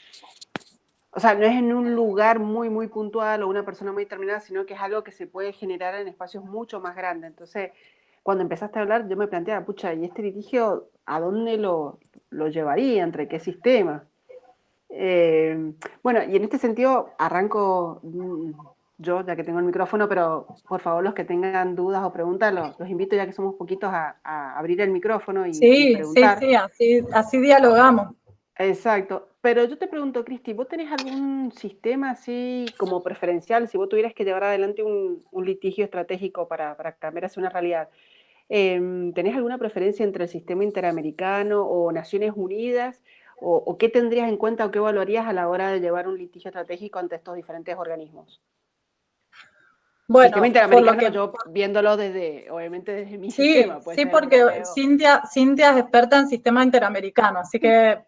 o sea, no es en un lugar muy, muy puntual o una persona muy determinada, sino que es algo que se puede generar en espacios mucho más grandes. Entonces, cuando empezaste a hablar, yo me planteaba, pucha, ¿y este litigio a dónde lo llevaría? ¿Entre qué sistema? Bueno, y en este sentido arranco yo, ya que tengo el micrófono, pero por favor los que tengan dudas o preguntas, los invito ya que somos poquitos a abrir el micrófono y Sí, preguntar. sí, así dialogamos. Exacto, pero yo te pregunto, Cristi, ¿vos tenés algún sistema así como preferencial, si vos tuvieras que llevar adelante un litigio estratégico para cambiar hacia una realidad? ¿Tenés alguna preferencia entre el sistema interamericano o Naciones Unidas? ¿O qué tendrías en cuenta o qué evaluarías a la hora de llevar un litigio estratégico ante estos diferentes organismos? Sistema Bueno, por lo interamericano, que... yo viéndolo desde, obviamente desde mi Sí, sistema, puede sí, ser porque europeo. Cintia es experta en sistema interamericano, así que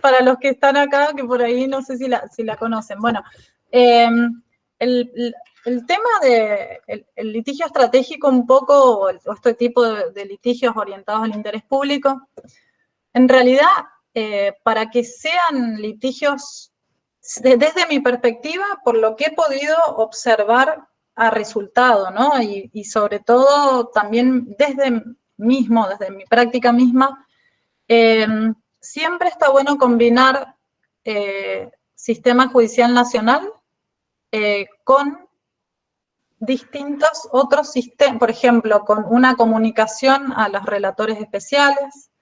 para los que están acá, que por ahí no sé si la conocen. Bueno, el tema del litigio estratégico un poco, o este tipo de litigios orientados al interés público, en realidad, para que sean litigios, desde mi perspectiva, por lo que he podido observar a resultado, ¿no? Y sobre todo también desde mi práctica misma, siempre está bueno combinar sistema judicial nacional con distintos otros sistemas, por ejemplo, con una comunicación a los relatores especiales,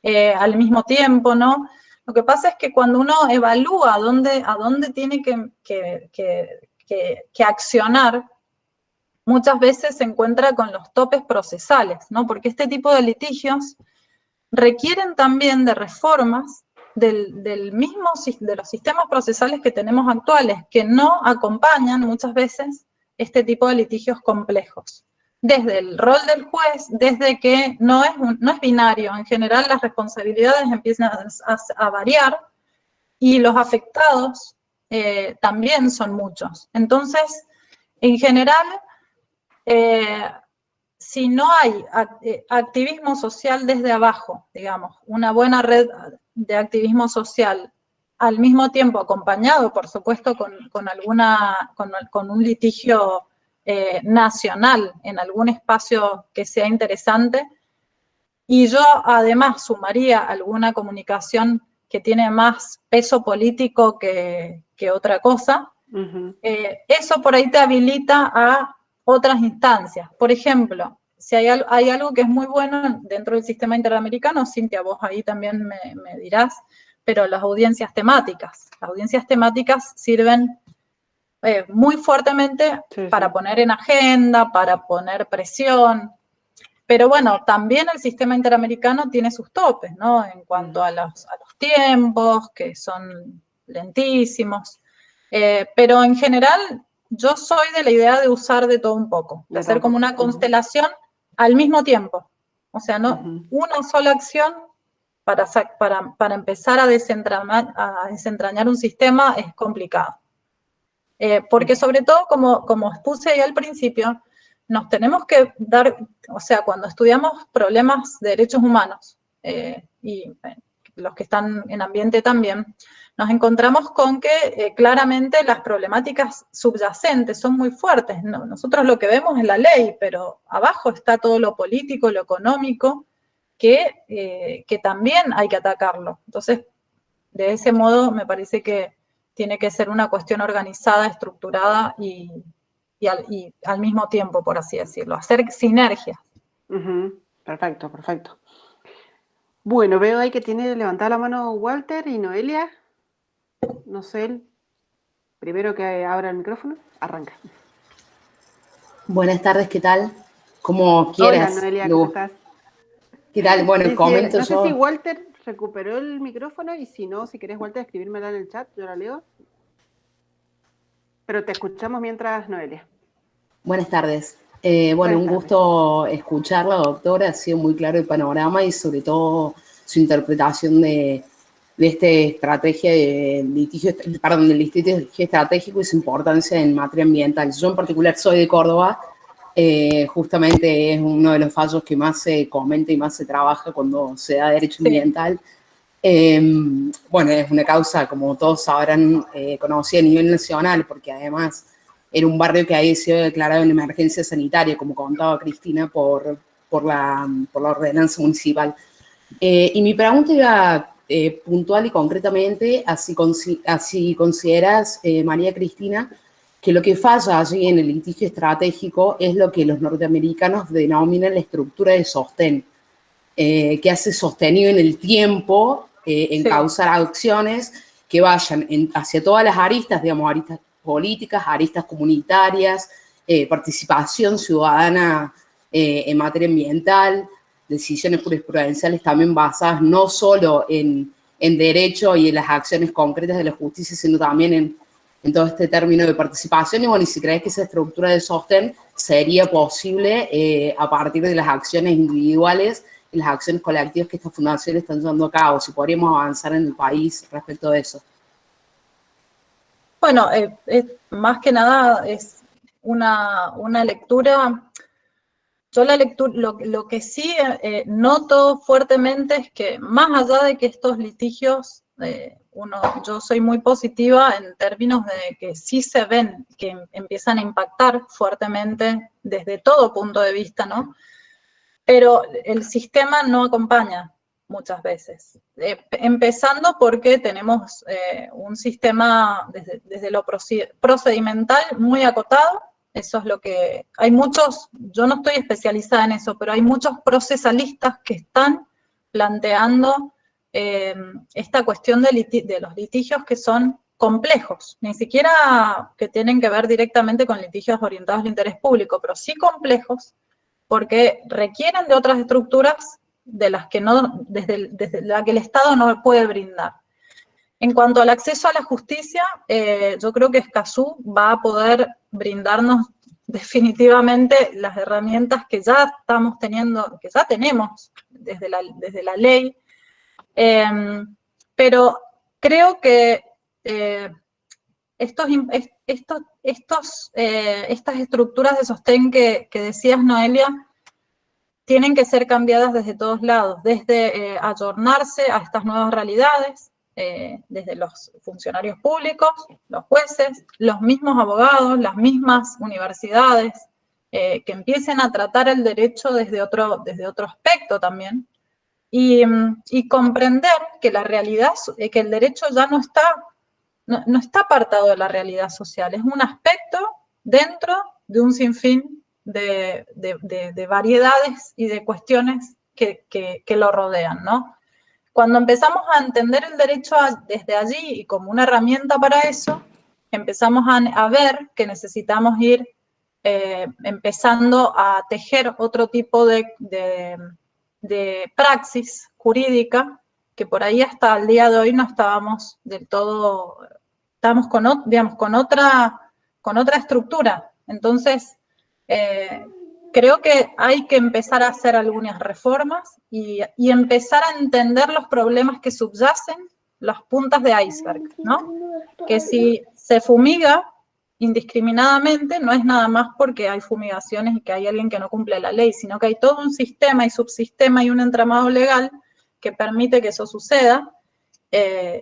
al mismo tiempo, ¿no? Lo que pasa es que cuando uno evalúa a dónde tiene que accionar, muchas veces se encuentra con los topes procesales, ¿no? Porque este tipo de litigios requieren también de reformas de los sistemas procesales que tenemos actuales, que no acompañan muchas veces este tipo de litigios complejos. Desde el rol del juez, desde que no es binario, en general las responsabilidades empiezan a variar y los afectados también son muchos. Entonces, en general, si no hay activismo social desde abajo, digamos, una buena red de activismo social, al mismo tiempo acompañado, por supuesto, con un litigio nacional en algún espacio que sea interesante, y yo además sumaría alguna comunicación que tiene más peso político que otra cosa, eso por ahí te habilita a otras instancias. Por ejemplo, si hay algo que es muy bueno dentro del sistema interamericano, Cintia, vos ahí también me dirás, pero las audiencias temáticas. Las audiencias temáticas sirven muy fuertemente para poner en agenda, para poner presión. Pero bueno, también el sistema interamericano tiene sus topes, ¿no? En cuanto a los tiempos, que son lentísimos. Pero en general, yo soy de la idea de usar de todo un poco, de hacer como una constelación al mismo tiempo. O sea, no una sola acción para empezar a desentrañar un sistema es complicado. Porque sobre todo, como expuse ahí al principio, nos tenemos que dar, o sea, cuando estudiamos problemas de derechos humanos, y los que están en ambiente también, nos encontramos con que claramente las problemáticas subyacentes son muy fuertes. ¿No? Nosotros lo que vemos es la ley, pero abajo está todo lo político, lo económico, que también hay que atacarlo. Entonces, de ese modo, me parece que tiene que ser una cuestión organizada, estructurada y al mismo tiempo, por así decirlo, hacer sinergia. Perfecto, perfecto. Bueno, veo ahí que tiene levantada la mano Walter y Noelia. No sé, primero que abra el micrófono, arranca. Buenas tardes, ¿qué tal? Como quieras. Hola, Noelia, Lu. ¿cómo estás? ¿Qué tal? Bueno, Sí, comento no sé yo. si Walter recuperó el micrófono y si no, si querés, Walter, escribírmela en el chat, yo la leo. Pero te escuchamos mientras, Noelia. Buenas tardes. Bueno, Buenas un tardes. gusto escucharla, doctora. Ha sido muy claro el panorama y sobre todo su interpretación de esta estrategia de litigio, perdón, del litigio estratégico y su importancia en materia ambiental. Yo en particular soy de Córdoba. Justamente es uno de los fallos que más se comenta y más se trabaja cuando se da derecho ambiental. Bueno, es una causa, como todos sabrán, conocida a nivel nacional, porque además era un barrio que había sido declarado en emergencia sanitaria, como contaba Cristina, por la ordenanza municipal. Y mi pregunta iba puntual y concretamente, así consideras, María Cristina, que lo que falla allí en el litigio estratégico es lo que los norteamericanos denominan la estructura de sostén, que hace sostenido en el tiempo encauzar acciones que vayan hacia todas las aristas, digamos, aristas políticas, aristas comunitarias, participación ciudadana en materia ambiental, decisiones jurisprudenciales también basadas no solo en derecho y en las acciones concretas de la justicia, sino también en todo este término de participación. Y bueno, y si crees que esa estructura de sostén sería posible a partir de las acciones individuales y las acciones colectivas que estas fundaciones están llevando a cabo, si podríamos avanzar en el país respecto de eso. Bueno, más que nada es una lectura. Yo la lectura, lo que sí noto fuertemente es que más allá de que estos litigios, yo soy muy positiva en términos de que sí se ven, que empiezan a impactar fuertemente desde todo punto de vista, ¿no? Pero el sistema no acompaña muchas veces. Empezando porque tenemos un sistema desde lo procedimental muy acotado. Eso es lo que, hay muchos, yo no estoy especializada en eso, pero hay muchos procesalistas que están planteando esta cuestión de los litigios que son complejos, ni siquiera que tienen que ver directamente con litigios orientados al interés público, pero sí complejos, porque requieren de otras estructuras de las que no, desde la que el Estado no puede brindar. En cuanto al acceso a la justicia, yo creo que Escazú va a poder brindarnos definitivamente las herramientas que ya estamos teniendo, que ya tenemos desde la ley, pero creo que estas estructuras de sostén que decías, Noelia, tienen que ser cambiadas desde todos lados, desde ayornarse a estas nuevas realidades, desde los funcionarios públicos, los jueces, los mismos abogados, las mismas universidades, que empiecen a tratar el derecho desde otro aspecto también, y comprender que la realidad, que el derecho ya no está apartado de la realidad social, es un aspecto dentro de un sinfín de variedades y de cuestiones que lo rodean, ¿no? Cuando empezamos a entender el derecho desde allí y como una herramienta para eso, empezamos a ver que necesitamos ir empezando a tejer otro tipo de praxis jurídica que por ahí hasta el día de hoy no estábamos del todo, estábamos con otra estructura. Entonces, creo que hay que empezar a hacer algunas reformas y empezar a entender los problemas que subyacen, las puntas de iceberg, ¿no? Que si se fumiga indiscriminadamente, no es nada más porque hay fumigaciones y que hay alguien que no cumple la ley, sino que hay todo un sistema y subsistema y un entramado legal que permite que eso suceda.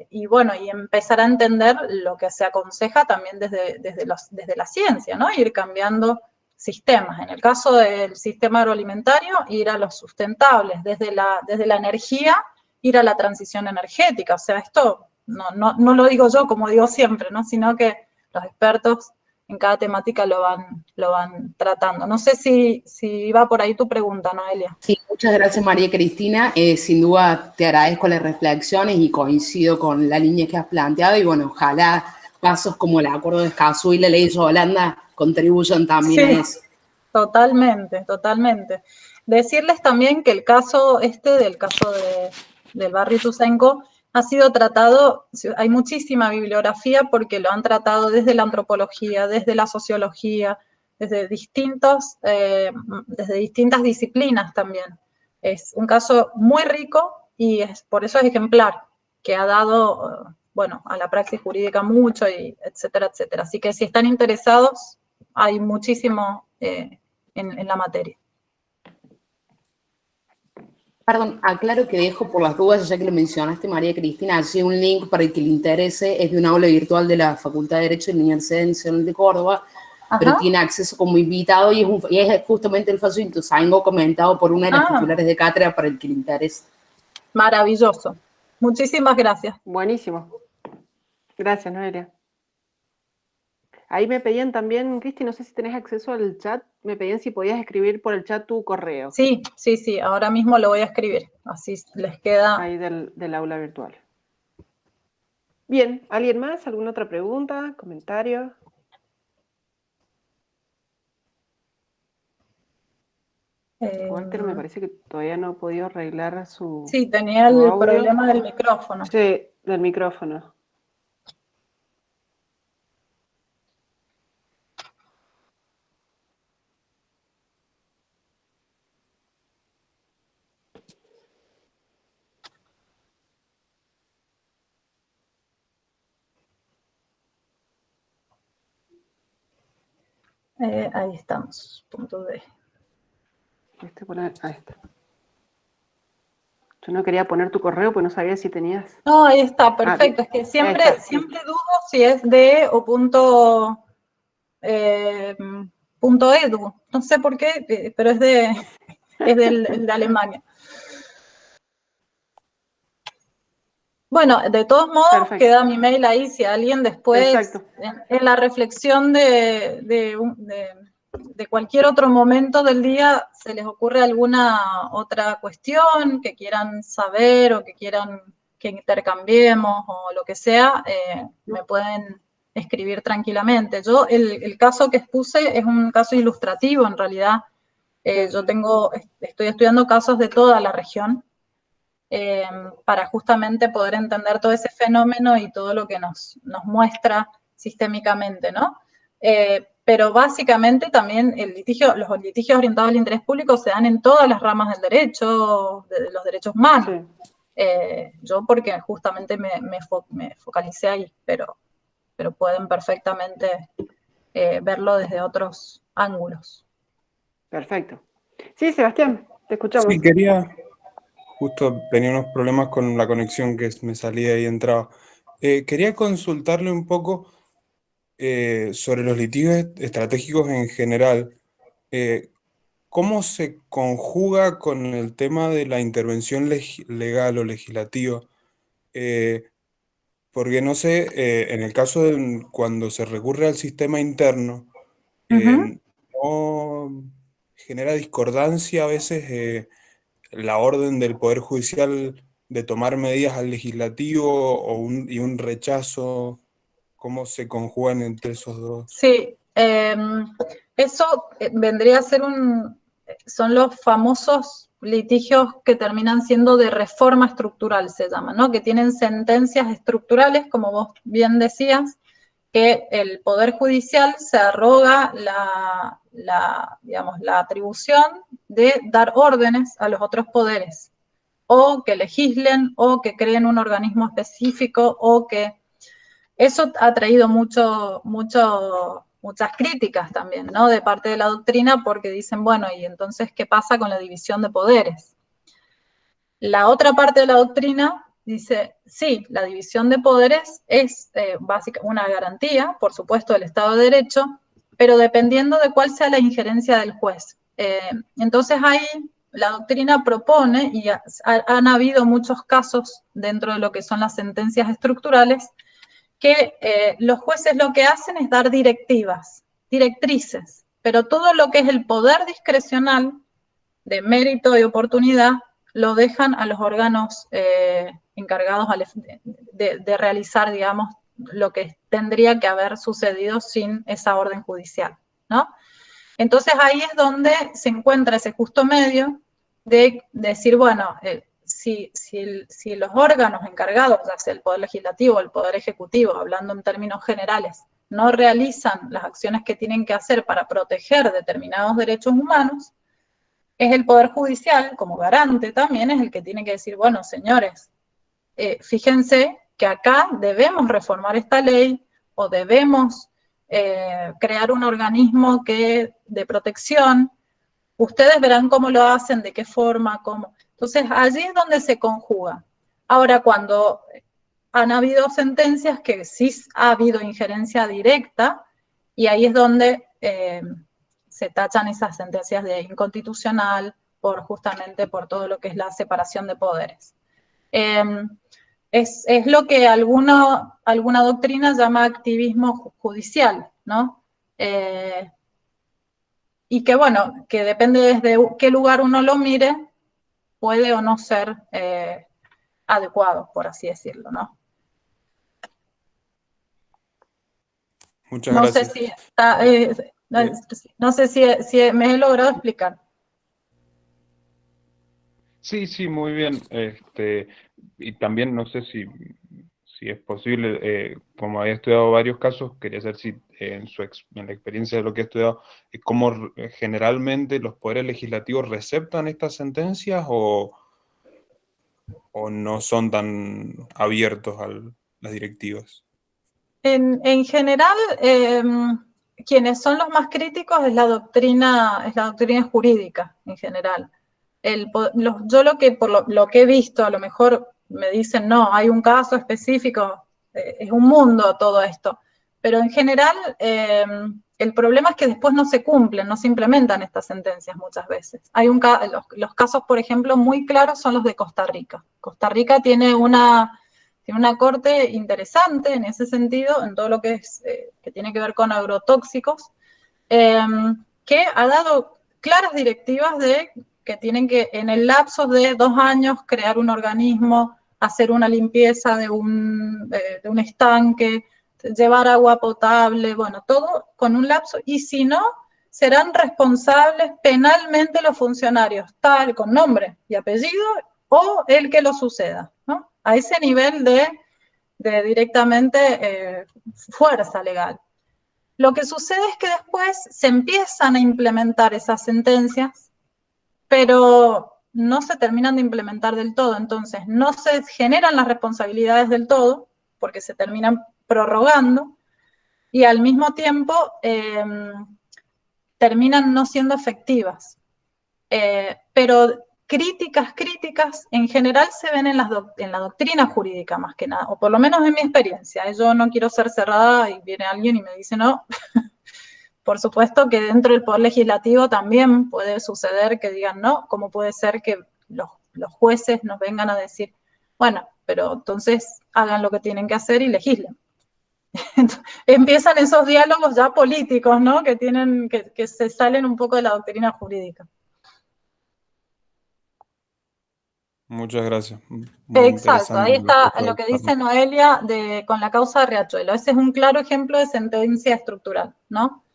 Y bueno, y empezar a entender lo que se aconseja también desde la ciencia, ¿no? Ir cambiando sistemas. En el caso del sistema agroalimentario, ir a los sustentables, desde la energía, ir a la transición energética. O sea, esto no lo digo yo como digo siempre, ¿no? Sino que los expertos en cada temática lo van tratando. No sé si va por ahí tu pregunta, Noelia. Sí, muchas gracias, María Cristina. Sin duda te agradezco las reflexiones y coincido con la línea que has planteado. Y bueno, ojalá pasos como el Acuerdo de Escazú y la Ley de Yolanda contribuyan también a eso. Totalmente, totalmente. Decirles también que el caso del barrio Ituzaingó ha sido tratado, hay muchísima bibliografía porque lo han tratado desde la antropología, desde la sociología, desde distintas disciplinas también. Es un caso muy rico y por eso es ejemplar, que ha dado, bueno, a la praxis jurídica mucho, y etcétera, etcétera. Así que si están interesados, hay muchísimo en la materia. Perdón, aclaro que dejo por las dudas, ya que lo mencionaste, María Cristina, allí un link para el que le interese, es de un aula virtual de la Facultad de Derecho de la Universidad Nacional de Córdoba, pero tiene acceso como invitado y es justamente el fallo Ituzaingó comentado por una de las titulares de cátedra para el que le interese. Maravilloso. Muchísimas gracias. Buenísimo. Gracias, Noelia. Ahí me pedían también, Cristi, no sé si tenés acceso al chat, me pedían si podías escribir por el chat tu correo. Sí, ahora mismo lo voy a escribir, así les queda. Ahí del aula virtual. Bien, ¿alguien más? ¿Alguna otra pregunta? ¿Comentario? Walter me parece que todavía no ha podido arreglar su Sí, tenía el problema del micrófono. Sí, del micrófono. Ahí estamos, punto D. Ahí está. Yo no quería poner tu correo porque no sabía si tenías. No, ahí está, perfecto. Es que siempre dudo si es D o punto edu. No sé por qué, pero es de Alemania. Bueno, de todos modos, queda mi mail ahí si alguien después, en la reflexión de cualquier otro momento del día, se les ocurre alguna otra cuestión que quieran saber o que quieran que intercambiemos o lo que sea, me pueden escribir tranquilamente. Yo, el caso que expuse es un caso ilustrativo, en realidad. Yo estoy estudiando casos de toda la región, para justamente poder entender todo ese fenómeno y todo lo que nos muestra sistémicamente, ¿no? Pero básicamente también los litigios orientados al interés público se dan en todas las ramas del derecho, de los derechos humanos. Sí. Yo porque justamente me focalicé ahí, pero pueden perfectamente verlo desde otros ángulos. Perfecto. Sí, Sebastián, te escuchamos. Sí, justo tenía unos problemas con la conexión que me salía y entraba. Quería consultarle un poco sobre los litigios estratégicos en general. ¿Cómo se conjuga con el tema de la intervención legal o legislativa? Porque no sé, en el caso de cuando se recurre al sistema interno, no genera discordancia a veces la orden del Poder Judicial de tomar medidas al legislativo y un rechazo. ¿Cómo se conjugan entre esos dos? Sí, eso vendría a ser son los famosos litigios que terminan siendo de reforma estructural, se llaman, ¿no? Que tienen sentencias estructurales, como vos bien decías, que el Poder Judicial se arroga digamos, la atribución de dar órdenes a los otros poderes, o que legislen, o que creen un organismo específico, o que... Eso ha traído muchas críticas también, ¿no? De parte de la doctrina, porque dicen, bueno, ¿y entonces qué pasa con la división de poderes? La otra parte de la doctrina dice, sí, la división de poderes es básicamente una garantía, por supuesto, del Estado de Derecho, pero dependiendo de cuál sea la injerencia del juez. Entonces ahí la doctrina propone, y han habido muchos casos dentro de lo que son las sentencias estructurales, que los jueces lo que hacen es dar directrices, pero todo lo que es el poder discrecional de mérito y oportunidad lo dejan a los órganos encargados de realizar, digamos, lo que tendría que haber sucedido sin esa orden judicial, ¿no? Entonces ahí es donde se encuentra ese justo medio de decir, bueno, si los órganos encargados, ya sea el Poder Legislativo o el Poder Ejecutivo, hablando en términos generales, no realizan las acciones que tienen que hacer para proteger determinados derechos humanos, es el Poder Judicial, como garante también, es el que tiene que decir, bueno, señores, fíjense que acá debemos reformar esta ley o debemos crear un organismo de protección. Ustedes verán cómo lo hacen, de qué forma, cómo. Entonces, allí es donde se conjuga. Ahora, cuando han habido sentencias que sí ha habido injerencia directa, y ahí es donde se tachan esas sentencias de inconstitucional justamente por todo lo que es la separación de poderes. Es lo que alguna doctrina llama activismo judicial, ¿no? Y que, bueno, que depende desde qué lugar uno lo mire, puede o no ser adecuado, por así decirlo, ¿no? Muchas No sé gracias. si está, no sé si me he logrado explicar. Sí, sí, muy bien. Y también no sé si es posible, como había estudiado varios casos, quería saber si en la experiencia de lo que he estudiado, cómo generalmente los poderes legislativos receptan estas sentencias o no son tan abiertos a las directivas. En general, quienes son los más críticos es la doctrina jurídica, en general. Yo por lo que he visto, a lo mejor me dicen, no, hay un caso específico, es un mundo todo esto, pero en general el problema es que después no se cumplen, no se implementan estas sentencias muchas veces. Los casos, por ejemplo, muy claros son los de Costa Rica. Costa Rica tiene una corte interesante en ese sentido, en todo lo que tiene que ver con agrotóxicos, que ha dado claras directivas de que tienen que, en el lapso de 2 años, crear un organismo, hacer una limpieza de un estanque, llevar agua potable, bueno, todo con un lapso, y si no, serán responsables penalmente los funcionarios, tal, con nombre y apellido, o el que lo suceda, ¿no? A ese nivel de directamente fuerza legal. Lo que sucede es que después se empiezan a implementar esas sentencias, pero no se terminan de implementar del todo, entonces no se generan las responsabilidades del todo, porque se terminan prorrogando, y al mismo tiempo terminan no siendo efectivas. Pero críticas en general se ven en la doctrina jurídica más que nada, o por lo menos en mi experiencia. Yo no quiero ser cerrada y viene alguien y me dice no. Por supuesto que dentro del Poder Legislativo también puede suceder que digan no, ¿cómo puede ser que los jueces nos vengan a decir, bueno, pero entonces hagan lo que tienen que hacer y legislen? Empiezan esos diálogos ya políticos, ¿no? Que se salen un poco de la doctrina jurídica. Muchas gracias. Muy Exacto, ahí está lo que interesante. dice Noelia con la causa de Riachuelo. Ese es un claro ejemplo de sentencia estructural, ¿no?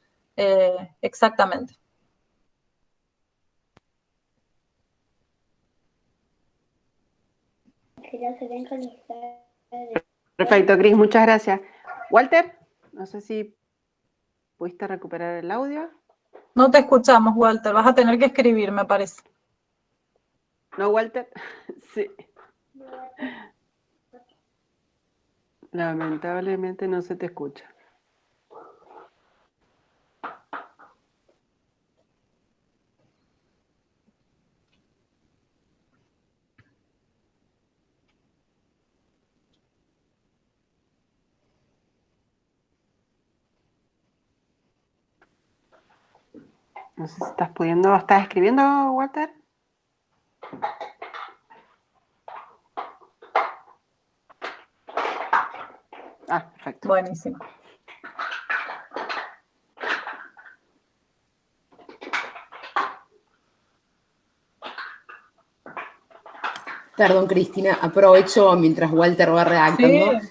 Exactamente. Perfecto, Cris, muchas gracias. Walter, no sé si pudiste recuperar el audio. No te escuchamos, Walter, vas a tener que escribir, me parece. ¿No, Walter? Sí. Lamentablemente no se te escucha. No sé si ¿estás escribiendo, Walter? Ah, perfecto. Buenísimo. Perdón, Cristina, aprovecho mientras Walter va redactando. Sí.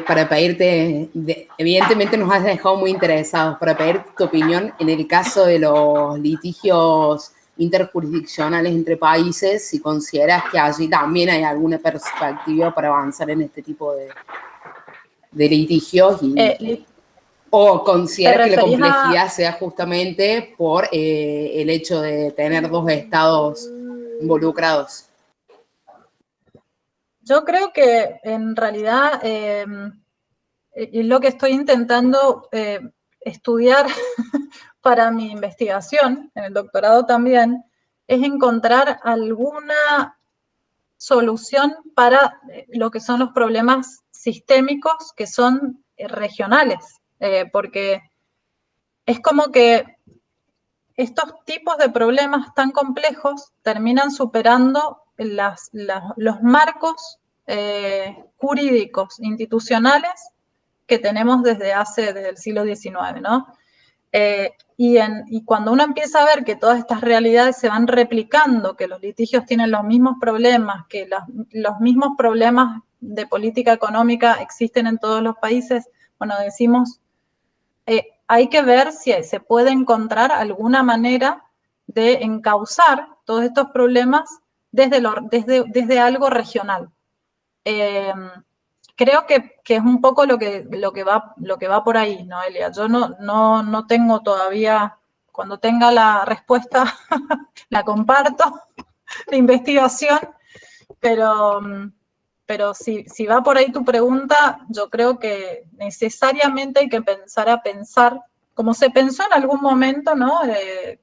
para pedirte, evidentemente nos has dejado muy interesados, para pedir tu opinión en el caso de los litigios interjurisdiccionales entre países, si consideras que allí también hay alguna perspectiva para avanzar en este tipo de litigios, o consideras que la complejidad sea justamente por el hecho de tener dos estados involucrados. Yo creo que en realidad lo que estoy intentando estudiar para mi investigación, en el doctorado también, es encontrar alguna solución para lo que son los problemas sistémicos que son regionales, porque es como que estos tipos de problemas tan complejos terminan superando los marcos jurídicos institucionales que tenemos desde el siglo XIX, ¿no? Y cuando uno empieza a ver que todas estas realidades se van replicando, que los litigios tienen los mismos problemas, que los mismos problemas de política económica existen en todos los países, bueno, decimos, hay que ver si se puede encontrar alguna manera de encauzar todos estos problemas desde algo regional. Creo que es un poco lo que va por ahí, Noelia. Yo no tengo todavía, cuando tenga la respuesta, la comparto, la investigación, pero si va por ahí tu pregunta, yo creo que necesariamente hay que pensar, como se pensó en algún momento, ¿no?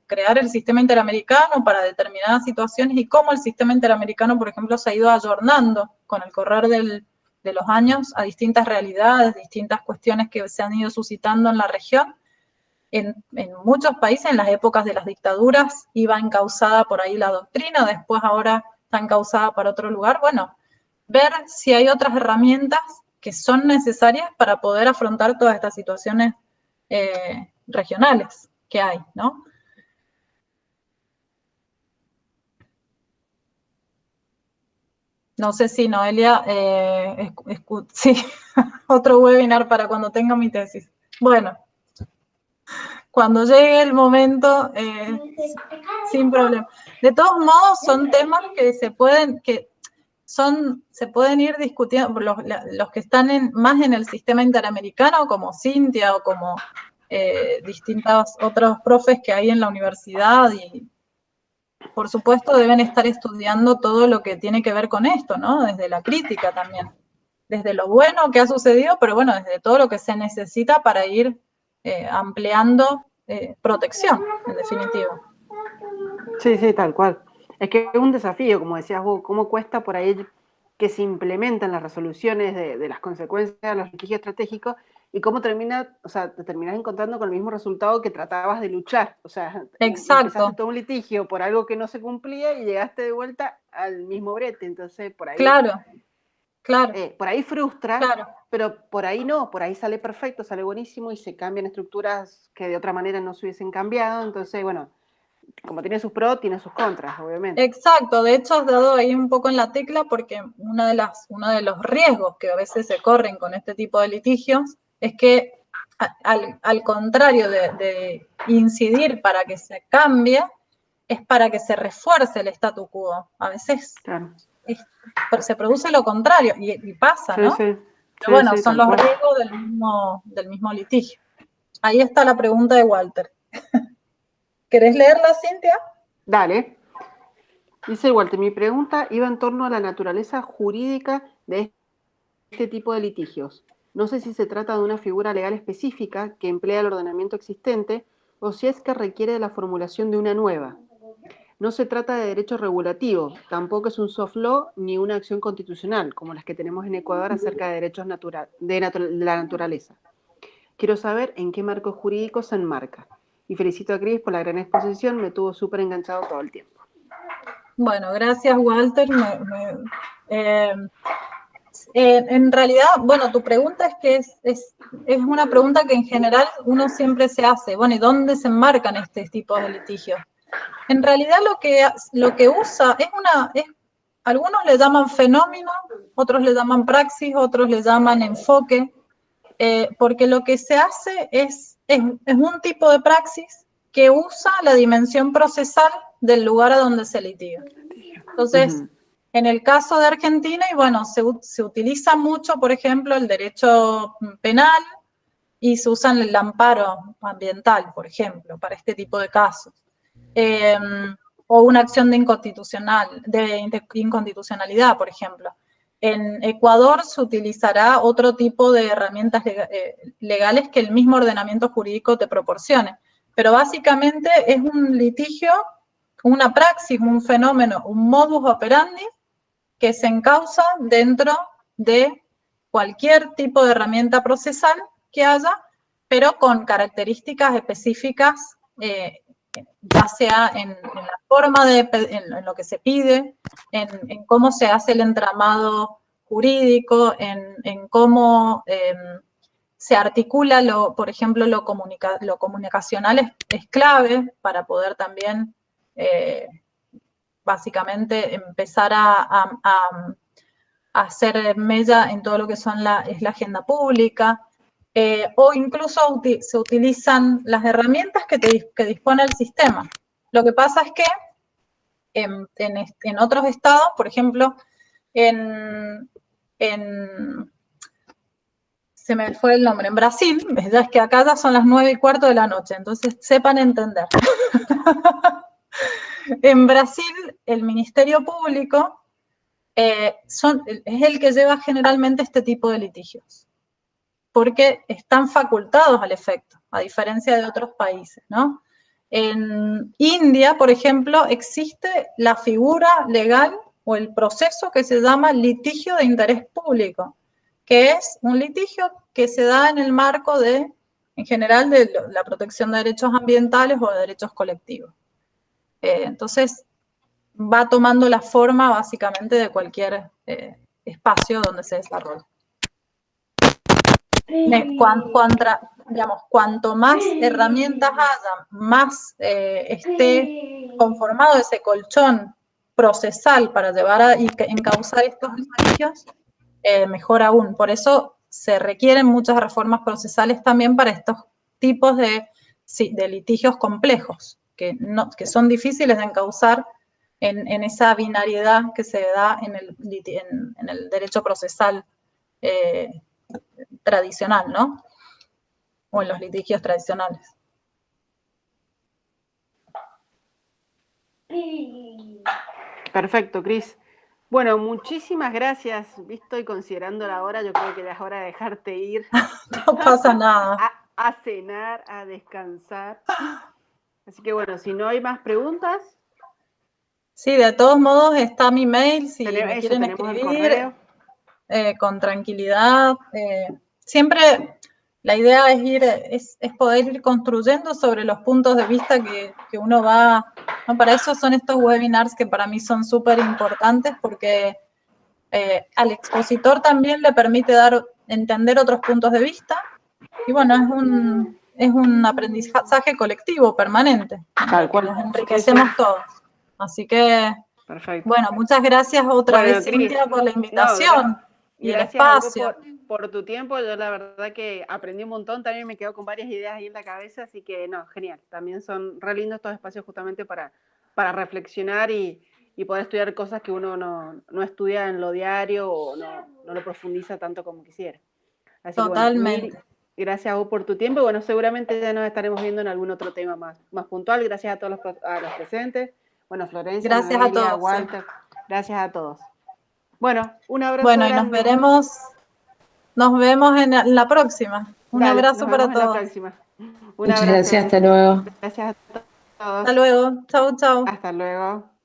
Crear el sistema interamericano para determinadas situaciones y cómo el sistema interamericano, por ejemplo, se ha ido ayornando con el correr de los años a distintas realidades, distintas cuestiones que se han ido suscitando en la región. En muchos países, en las épocas de las dictaduras, iba encauzada por ahí la doctrina, después ahora está encauzada para otro lugar. Bueno, ver si hay otras herramientas que son necesarias para poder afrontar todas estas situaciones regionales que hay, ¿no? No sé si Noelia, sí, otro webinar para cuando tenga mi tesis. Bueno, cuando llegue el momento, sin problema. De todos modos, son temas que se pueden ir discutiendo, los que están más en el sistema interamericano, como Cintia o como distintos otros profes que hay en la universidad, y por supuesto deben estar estudiando todo lo que tiene que ver con esto, ¿no? Desde la crítica también, desde lo bueno que ha sucedido, pero bueno, desde todo lo que se necesita para ir ampliando protección, en definitiva. Sí, tal cual. Es que es un desafío, como decías vos, cómo cuesta por ahí que se implementan las resoluciones de las consecuencias de los litigios estratégicos y cómo te terminás encontrando con el mismo resultado que tratabas de luchar. O sea, empezaste todo un litigio por algo que no se cumplía y llegaste de vuelta al mismo brete. Entonces, por ahí... Claro. Por ahí frustra, pero por ahí no, por ahí sale perfecto, sale buenísimo y se cambian estructuras que de otra manera no se hubiesen cambiado. Entonces, bueno, como tiene sus pros, tiene sus contras, obviamente. Exacto, de hecho has dado ahí un poco en la tecla, porque uno de los riesgos que a veces se corren con este tipo de litigios es que al contrario de incidir para que se cambie, es para que se refuerce el statu quo. A veces se produce lo contrario y pasa, ¿no? Pero bueno, son los riesgos del mismo litigio. Ahí está la pregunta de Walter. ¿Querés leerla, Cintia? Dale. Dice Walter, mi pregunta iba en torno a la naturaleza jurídica de este tipo de litigios. No sé si se trata de una figura legal específica que emplea el ordenamiento existente o si es que requiere de la formulación de una nueva. No se trata de derecho regulativo, tampoco es un soft law ni una acción constitucional, como las que tenemos en Ecuador acerca de derechos de la naturaleza. Quiero saber en qué marco jurídico se enmarca. Y felicito a Cris por la gran exposición, me tuvo súper enganchado todo el tiempo. Bueno, gracias, Walter. En realidad, bueno, tu pregunta es una pregunta que en general uno siempre se hace. Bueno, ¿y dónde se enmarcan este tipo de litigios? En realidad lo que usa algunos le llaman fenómeno, otros le llaman praxis, otros le llaman enfoque, porque lo que se hace es un tipo de praxis que usa la dimensión procesal del lugar a donde se litiga. Entonces, en el caso de Argentina, y bueno, se utiliza mucho, por ejemplo, el derecho penal y se usa el amparo ambiental, por ejemplo, para este tipo de casos. O una acción de inconstitucionalidad, por ejemplo. En Ecuador se utilizará otro tipo de herramientas legales que el mismo ordenamiento jurídico te proporcione. Pero básicamente es un litigio, una praxis, un fenómeno, un modus operandi que se encausa dentro de cualquier tipo de herramienta procesal que haya, pero con características específicas, ya sea en la forma, en lo que se pide, en cómo se hace el entramado jurídico, en cómo se articula, por ejemplo, lo comunicacional es clave para poder también básicamente empezar a hacer mella en todo lo que es la agenda pública, o incluso se utilizan las herramientas que dispone el sistema. Lo que pasa es que en otros estados, por ejemplo, se me fue el nombre, en Brasil, ya es que acá ya son las 9:15 de la noche, entonces sepan entender. En Brasil, el Ministerio Público es el que lleva generalmente este tipo de litigios, porque están facultados al efecto, a diferencia de otros países, ¿no? En India, por ejemplo, existe la figura legal o el proceso que se llama litigio de interés público, que es un litigio que se da en el marco en general, de la protección de derechos ambientales o de derechos colectivos. Entonces, va tomando la forma básicamente de cualquier espacio donde se desarrolla. Cuanto más herramientas haya, más esté conformado ese colchón procesal para llevar a encauzar estos litigios, mejor aún. Por eso se requieren muchas reformas procesales también para estos tipos de litigios complejos, que son difíciles de encauzar en esa binariedad que se da en el derecho procesal tradicional, ¿no? O en los litigios tradicionales. Perfecto, Cris. Bueno, muchísimas gracias. Visto y considerando la hora, yo creo que ya es hora de dejarte ir. No pasa nada. A cenar, a descansar. Así que bueno, si no hay más preguntas. Sí, de todos modos está mi mail, si me quieren tenemos escribir, con tranquilidad. Siempre la idea es poder ir construyendo sobre los puntos de vista que uno va, ¿no? Para eso son estos webinars que para mí son súper importantes, porque al expositor también le permite entender otros puntos de vista, y bueno, es un aprendizaje colectivo permanente, Tal cual. nos enriquecemos todos. Así que, perfecto. Bueno, muchas gracias otra vez, Cintia, por la invitación y el espacio. Por tu tiempo. Yo la verdad que aprendí un montón, también me quedo con varias ideas ahí en la cabeza, así que no, genial. También son re lindos estos espacios justamente para reflexionar y poder estudiar cosas que uno no estudia en lo diario o no lo profundiza tanto como quisiera. Así Totalmente. Que, bueno, gracias a vos por tu tiempo, y bueno, seguramente ya nos estaremos viendo en algún otro tema más puntual. Gracias a todos los presentes. Bueno, Florencia, gracias Noelia, a todos, Walter, sí. Gracias a todos. Bueno, un abrazo. Bueno, y grande. nos vemos en la próxima. Un abrazo para todos. La próxima. Muchas gracias, hasta luego. Gracias a todos. Hasta luego, chau, chau. Hasta luego.